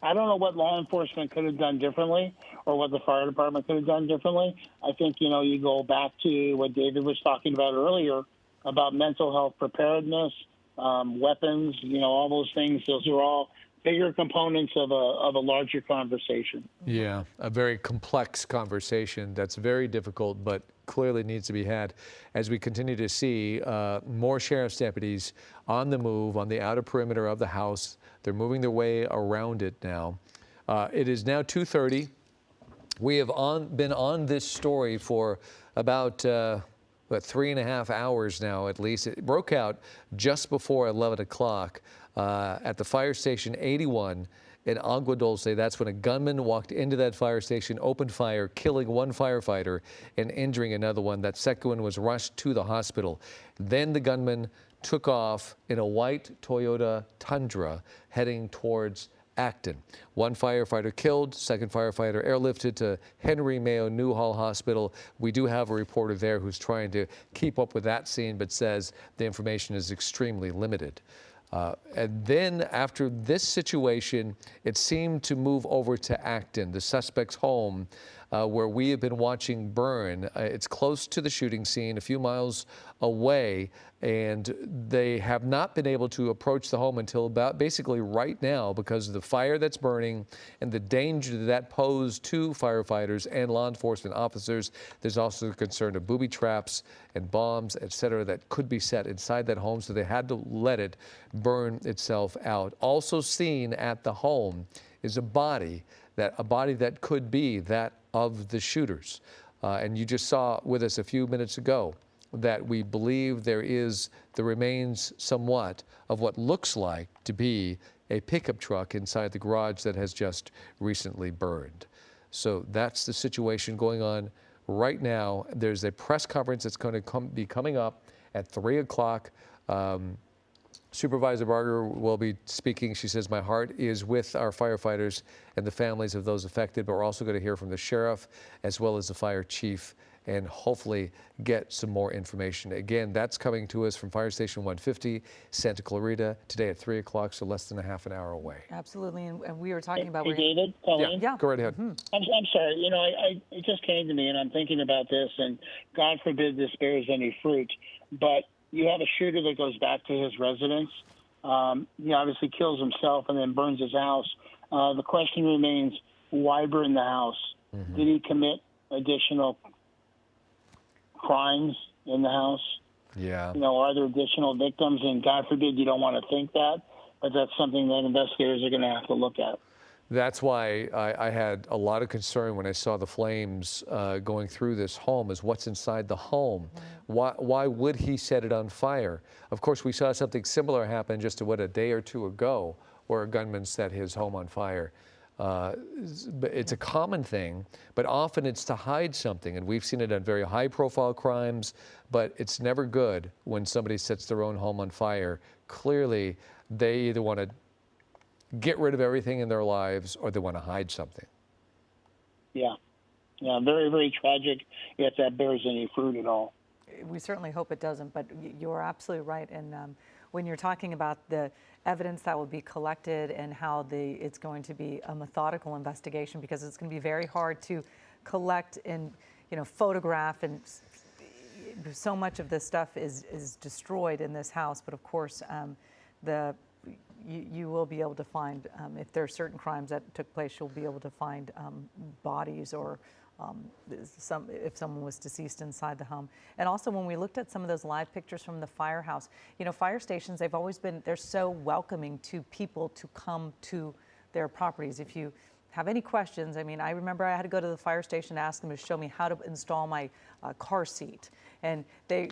I don't know what law enforcement could have done differently or what the fire department could have done differently. I think, you go back to what David was talking about earlier about mental health preparedness, weapons, all those things. Those are all bigger components of a larger conversation. Yeah, a very complex conversation that's very difficult, but clearly needs to be had as we continue to see more sheriff's deputies on the move on the outer perimeter of the house. They're moving their way around it now. It is now 2:30. We have been on this story for about 3.5 hours now, at least. It broke out just before 11 o'clock at the fire station 81 in Agua Dulce. That's when a gunman walked into that fire station, opened fire, killing one firefighter and injuring another one. That second one was rushed to the hospital. Then the gunman took off in a white Toyota Tundra heading towards Acton. One firefighter killed, second firefighter airlifted to Henry Mayo Newhall Hospital. We do have a reporter there who's trying to keep up with that scene, but says the information is extremely limited. And then after this situation, it seemed to move over to Acton, the suspect's home, where we have been watching burn. It's close to the shooting scene, a few miles away, and they have not been able to approach the home until about basically right now because of the fire that's burning and the danger that posed to firefighters and law enforcement officers. There's also the concern of booby traps and bombs, etc., that could be set inside that home, so they had to let it burn itself out. Also seen at the home is a body that could be that of the shooters. And you just saw with us a few minutes ago that we believe there remains somewhat of what looks like to be a pickup truck inside the garage that has just recently burned. So that's the situation going on right now. There's a press conference that's going to be coming up at 3 o'clock. Supervisor Barger will be speaking. She says, my heart is with our firefighters and the families of those affected, but we're also going to hear from the sheriff as well as the fire chief and hopefully get some more information. Again, that's coming to us from Fire Station 150, Santa Clarita, today at 3 o'clock, so less than a half an hour away. Absolutely, and we were talking about... Hey, David, Colleen? Yeah, go right ahead. I'm sorry, it just came to me, and I'm thinking about this, and God forbid this bears any fruit, but you have a shooter that goes back to his residence. He obviously kills himself and then burns his house. The question remains, why burn the house? Mm-hmm. Did he commit additional crimes in the house? Yeah. Are there additional victims? And God forbid you don't want to think that, but that's something that investigators are going to have to look at. That's why I had a lot of concern when I saw the flames going through this home, is what's inside the home. Why would he set it on fire? Of course, we saw something similar happen just a day or two ago where a gunman set his home on fire. It's a common thing, but often it's to hide something, and we've seen it on very high-profile crimes, but it's never good when somebody sets their own home on fire. Clearly, they either want to get rid of everything in their lives or they want to hide something. Yeah, very, very tragic if that bears any fruit at all. We certainly hope it doesn't, but you're absolutely right. And when you're talking about the evidence that will be collected and how it's going to be a methodical investigation, because it's going to be very hard to collect and photograph, and so much of this stuff is destroyed in this house. But of course, you will be able to find, if there are certain crimes that took place, you'll be able to find bodies or if someone was deceased inside the home. And also when we looked at some of those live pictures from the firehouse, fire stations, they're so welcoming to people to come to their properties. If you have any questions, I remember I had to go to the fire station and ask them to show me how to install my car seat. And their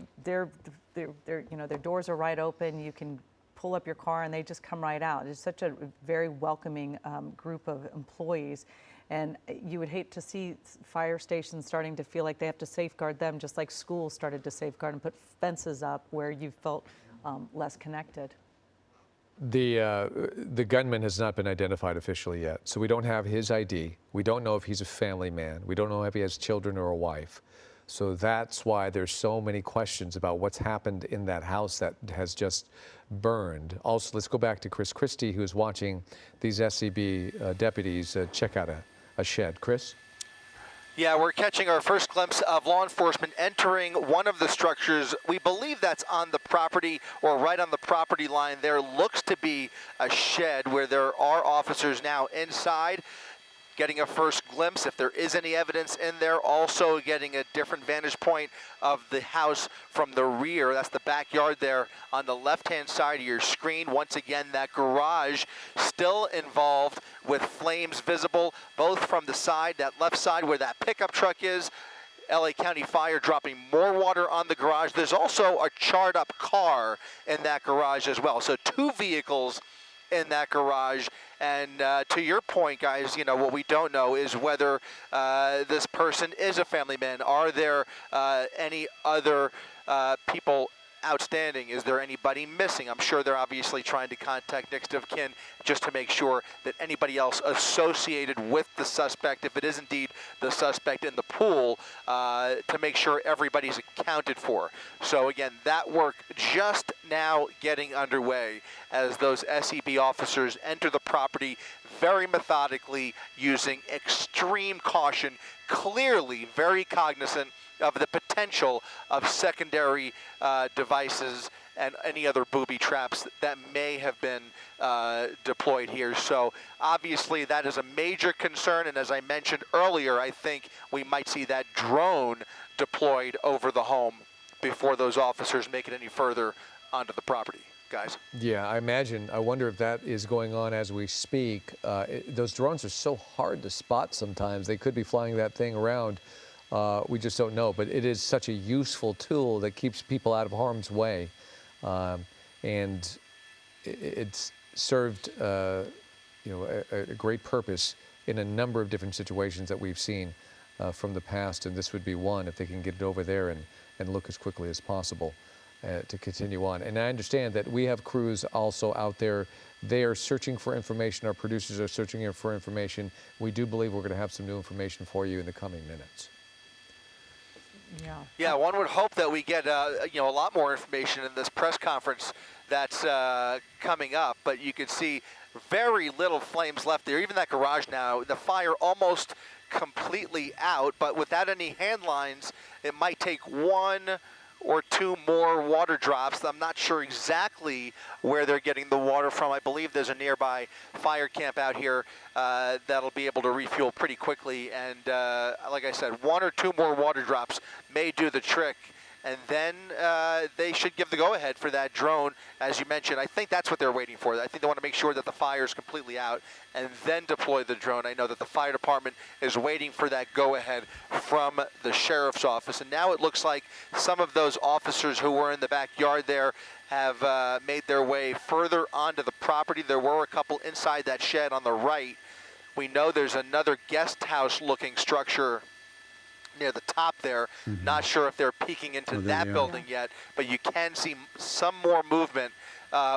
doors are right open. You can pull up your car and they just come right out. It's such a very welcoming group of employees. And you would hate to see fire stations starting to feel like they have to safeguard them, just like schools started to safeguard and put fences up where you felt less connected. The gunman has not been identified officially yet, so we don't have his ID. We don't know if he's a family man. We don't know if he has children or a wife. So that's why there's so many questions about what's happened in that house that has just burned. Also, let's go back to Chris Christie, who's watching these SCB deputies check out a shed. Chris? Yeah, we're catching our first glimpse of law enforcement entering one of the structures. We believe that's on the property or right on the property line. There looks to be a shed where there are officers now inside, getting a first glimpse if there is any evidence in there. Also getting a different vantage point of the house from the rear. That's the backyard there on the left-hand side of your screen. Once again, that garage still involved with flames visible, both from the side, that left side where that pickup truck is. LA County Fire dropping more water on the garage. There's also a charred up car in that garage as well. So 2 vehicles in that garage. And to your point, guys, what we don't know is whether this person is a family man. Are there any other people outstanding. Is there anybody missing? I'm sure they're obviously trying to contact next of kin just to make sure that anybody else associated with the suspect, if it is indeed the suspect in the pool, to make sure everybody's accounted for. So again, that work just now getting underway as those SEB officers enter the property very methodically, using extreme caution, clearly very cognizant of the potential of secondary devices and any other booby traps that may have been deployed here. So obviously that is a major concern, and as I mentioned earlier, I think we might see that drone deployed over the home before those officers make it any further onto the property. Guys. Yeah, I wonder if that is going on as we speak. Those drones are so hard to spot sometimes. They could be flying that thing around. We just don't know, but it is such a useful tool that keeps people out of harm's way. And it's served a great purpose in a number of different situations that we've seen from the past, and this would be one if they can get it over there and look as quickly as possible to continue on. And I understand that we have crews also out there. They are searching for information. Our producers are searching for information. We do believe we're going to have some new information for you in the coming minutes. Yeah, one would hope that we get a lot more information in this press conference that's coming up, but you can see very little flames left there. Even that garage now, the fire almost completely out, but without any hand lines, it might take 1 or 2 more water drops. I'm not sure exactly where they're getting the water from. I believe there's a nearby fire camp out here that'll be able to refuel pretty quickly. And like I said, 1 or 2 more water drops may do the trick. And then they should give the go-ahead for that drone, as you mentioned. I think that's what they're waiting for. I think they want to make sure that the fire is completely out and then deploy the drone. I know that the fire department is waiting for that go-ahead from the sheriff's office. And now it looks like some of those officers who were in the backyard there have made their way further onto the property. There were a couple inside that shed on the right. We know there's another guest house-looking structure near the top there. Not sure if they're peeking into that building yet, but you can see some more movement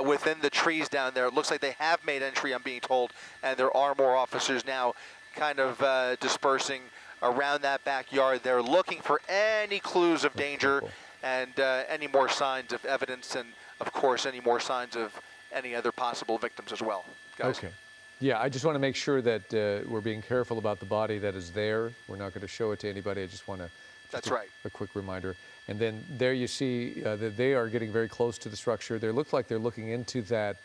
within the trees down there. It looks like they have made entry, I'm being told, and there are more officers now kind of dispersing around that backyard. They're looking for any clues of danger and any more signs of evidence, and of course any more signs of any other possible victims as well. Guys. Okay. Yeah, I just want to make sure that we're being careful about the body that is there. We're not going to show it to anybody. I just want to... That's right. A quick reminder. And then there you see that they are getting very close to the structure. They look like they're looking into that...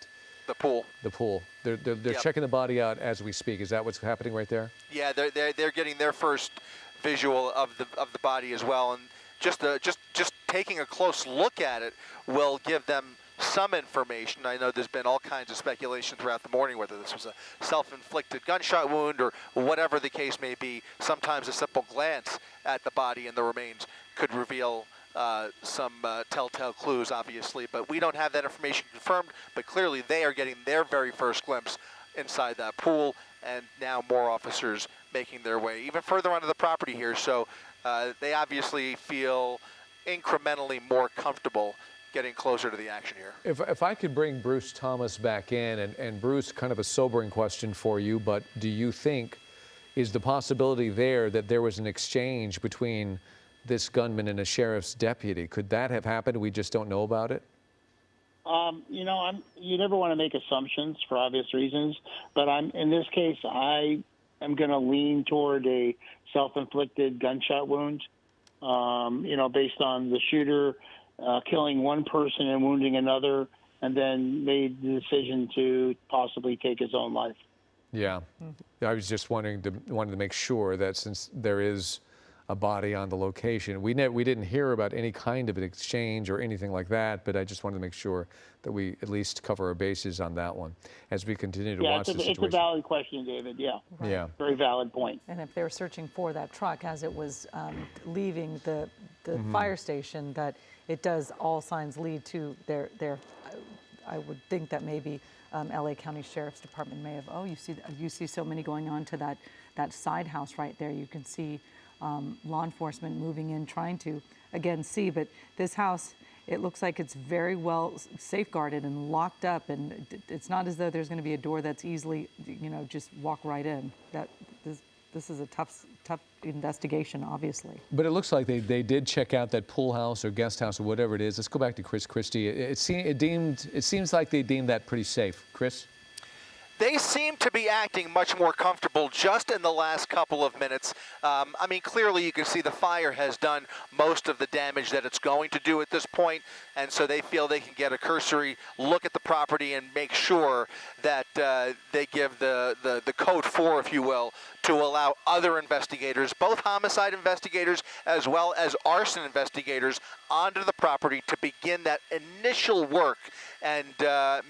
The pool. The pool. They're checking the body out as we speak. Is that what's happening right there? Yeah, they're getting their first visual of the body as well. And just taking a close look at it will give them some information. I know there's been all kinds of speculation throughout the morning whether this was a self-inflicted gunshot wound or whatever the case may be. Sometimes a simple glance at the body and the remains could reveal some telltale clues, obviously, but we don't have that information confirmed, but clearly they are getting their very first glimpse inside that pool, and now more officers making their way even further onto the property here, so they obviously feel incrementally more comfortable getting closer to the action here. If I could bring Bruce Thomas back in, and Bruce, kind of a sobering question for you, but do you think, is the possibility there that there was an exchange between this gunman and a sheriff's deputy? Could that have happened? We just don't know about it? You never want to make assumptions for obvious reasons, but in this case, I am going to lean toward a self-inflicted gunshot wound, based on the shooter killing one person and wounding another, and then made the decision to possibly take his own life. Yeah, I was just wanted to make sure that since there is a body on the location, we didn't hear about any kind of an exchange or anything like that, but I just wanted to make sure that we at least cover our bases on that one as we continue to watch the situation. It's a valid question, David. Yeah. Right. Yeah. Very valid point. And if they were searching for that truck as it was leaving the fire station, that it does, all signs lead to their I would think that maybe LA County Sheriff's Department may have, you see so many going on to that side house right there. You can see law enforcement moving in, trying to, again, see, but this house It looks like it's very well safeguarded and locked up, and it's not as though there's going to be a door that's easily, just walk right in. This is a tough investigation, obviously. But it looks like they did check out that pool house or guest house or whatever it is. Let's go back to Chris Christie. It seems like they deemed that pretty safe. Chris? They seem to be acting much more comfortable just in the last couple of minutes. I mean, clearly you can see the fire has done most of the damage that it's going to do at this point, and so they feel they can get a cursory look at the property and make sure that they give the code 4, if you will, to allow other investigators, both homicide investigators as well as arson investigators, onto the property to begin that initial work and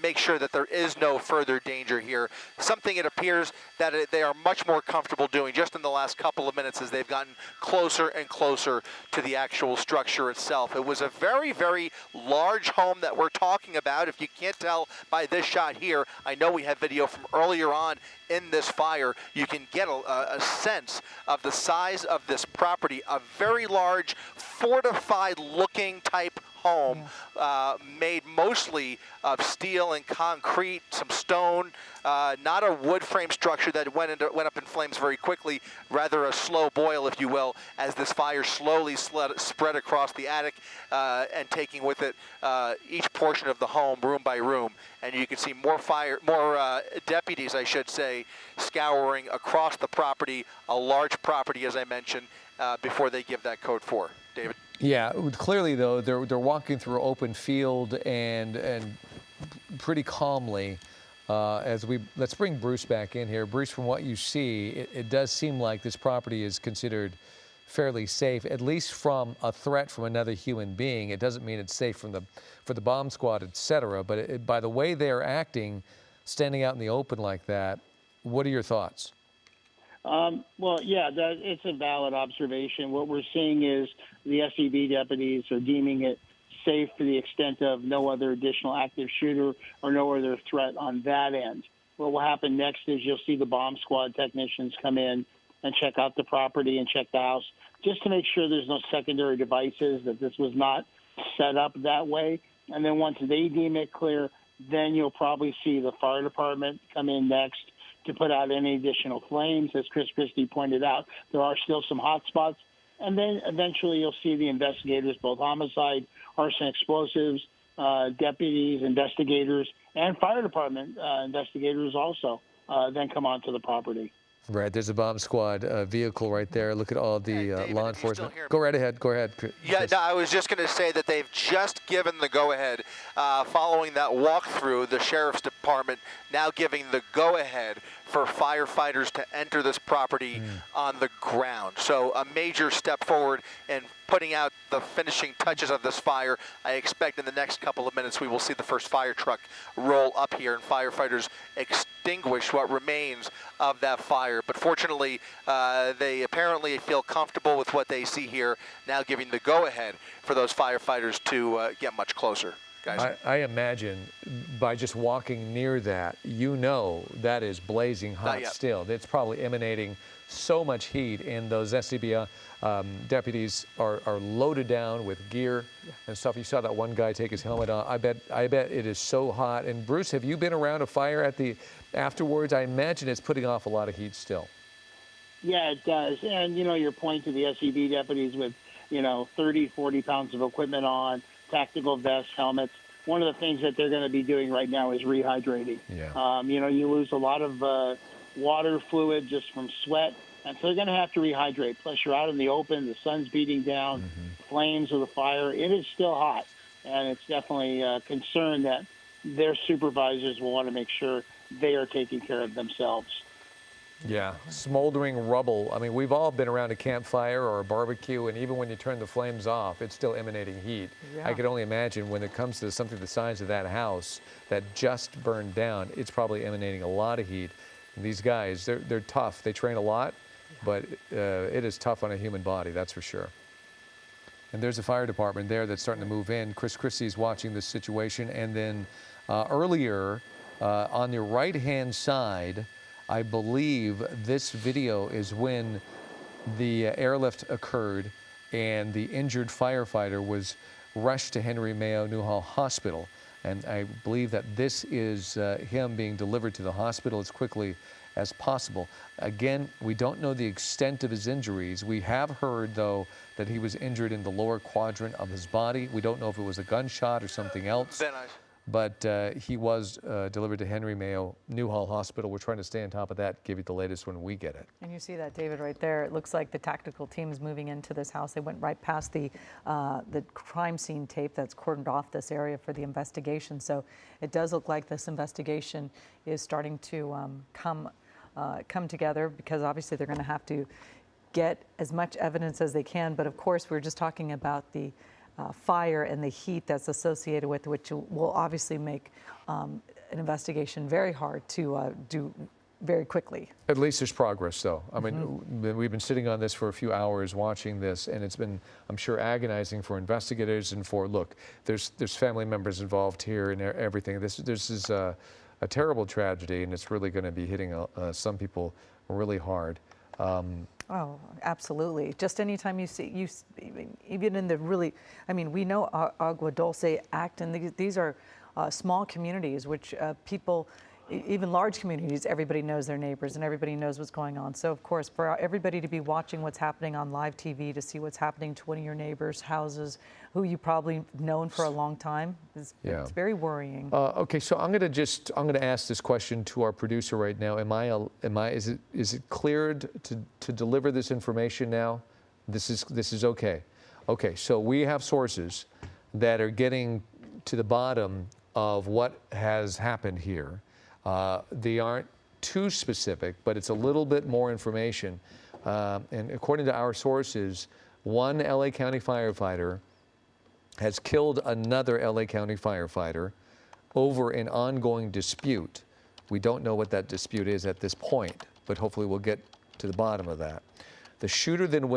make sure that there is no further danger here. Something it appears that they are much more comfortable doing just in the last couple of minutes as they've gotten closer and closer to the actual structure itself. It was a very, very large home that we're talking about. If you can't tell by this shot here, I know we have video from earlier on in this fire. You can get a sense of the size of this property, a very large, fortified looking type home, made mostly of steel and concrete, some stone, not a wood frame structure that went up in flames very quickly, rather a slow boil, if you will, as this fire slowly spread across the attic and taking with it each portion of the home, room by room. And you can see more deputies, I should say, scouring across the property, a large property, as I mentioned, before they give that code 4. David? Yeah, clearly though they're walking through open field and pretty calmly. Let's bring Bruce back in here. Bruce, from what you see, it does seem like this property is considered fairly safe, at least from a threat from another human being. It doesn't mean it's safe for the bomb squad, etc. But by the way they're acting, standing out in the open like that, what are your thoughts? Well, yeah, it's a valid observation. What we're seeing is the SEB deputies are deeming it safe to the extent of no other additional active shooter or no other threat on that end. What will happen next is you'll see the bomb squad technicians come in and check out the property and check the house just to make sure there's no secondary devices, that this was not set up that way. And then once they deem it clear, then you'll probably see the fire department come in next to put out any additional flames. As Chris Christie pointed out, there are still some hot spots. And then eventually you'll see the investigators, both homicide, arson, explosives, deputies, investigators, and fire department investigators also then come onto the property. Right, there's a bomb squad vehicle right there. Look at all the David, law enforcement. Go right ahead. Go ahead. Chris. Yeah, no, I was just going to say that they've just given the go-ahead following that walkthrough. The sheriff's department now giving the go-ahead for firefighters to enter this property on the ground. So a major step forward in putting out the finishing touches of this fire. I expect in the next couple of minutes we will see the first fire truck roll up here and firefighters extinguish what remains of that fire. But fortunately, they apparently feel comfortable with what they see here, now giving the go-ahead for those firefighters to get much closer. Guys. I imagine by just walking near that, that is blazing hot still. It's probably emanating so much heat, and those SCB deputies are loaded down with gear and stuff. You saw that one guy take his helmet off. I bet it is so hot. And Bruce, have you been around a fire afterwards? I imagine it's putting off a lot of heat still. Yeah, it does. And, your point to the SEB deputies with, 30, 40 pounds of equipment on, tactical vests, helmets. One of the things that they're going to be doing right now is rehydrating. Yeah. You lose a lot of water fluid just from sweat, and so they're going to have to rehydrate. Plus, you're out in the open, the sun's beating down, flames of the fire. It is still hot, and it's definitely a concern that their supervisors will want to make sure they are taking care of themselves. Yeah, smoldering rubble. I mean, we've all been around a campfire or a barbecue, and even when you turn the flames off, it's still emanating heat. Yeah. I can only imagine when it comes to something the size of that house that just burned down, it's probably emanating a lot of heat. And these guys, they're tough. They train a lot, but it is tough on a human body, that's for sure. And there's a fire department there that's starting to move in. Chris Christie's watching this situation. And then earlier, on the right-hand side, I believe this video is when the airlift occurred and the injured firefighter was rushed to Henry Mayo Newhall Hospital. And I believe that this is him being delivered to the hospital as quickly as possible. Again, we don't know the extent of his injuries. We have heard, though, that he was injured in the lower quadrant of his body. We don't know if it was a gunshot or something else. But he was delivered to Henry Mayo Newhall Hospital. We're trying to stay on top of that, give you the latest when we get it. And you see that, David, right there. It looks like the tactical team's moving into this house. They went right past the crime scene tape that's cordoned off this area for the investigation. So it does look like this investigation is starting to come together, because obviously they're going to have to get as much evidence as they can. But of course, we were just talking about the fire and the heat that's associated with, which will obviously make an investigation very hard to do very quickly. At least there's progress, though. I mean, we've been sitting on this for a few hours watching this, and it's been, I'm sure, agonizing for investigators and for, look, there's family members involved here and everything. This is a terrible tragedy, and it's really going to be hitting some people really hard. Oh, absolutely. Just anytime you see, even in the really, I mean, we know Agua Dulce, Acton, these are small communities, which people, even large communities, everybody knows their neighbors and everybody knows what's going on. So, of course, for everybody to be watching what's happening on live TV, to see what's happening to one of your neighbors' houses, who you probably known for a long time, it's very worrying. Okay, so I'm going to ask this question to our producer right now. Is it cleared to deliver this information now? This is okay. Okay, so we have sources that are getting to the bottom of what has happened here. They aren't too specific, but it's a little bit more information. And according to our sources, one LA County firefighter has killed another LA County firefighter over an ongoing dispute. We don't know what that dispute is at this point, but hopefully we'll get to the bottom of that. The shooter then went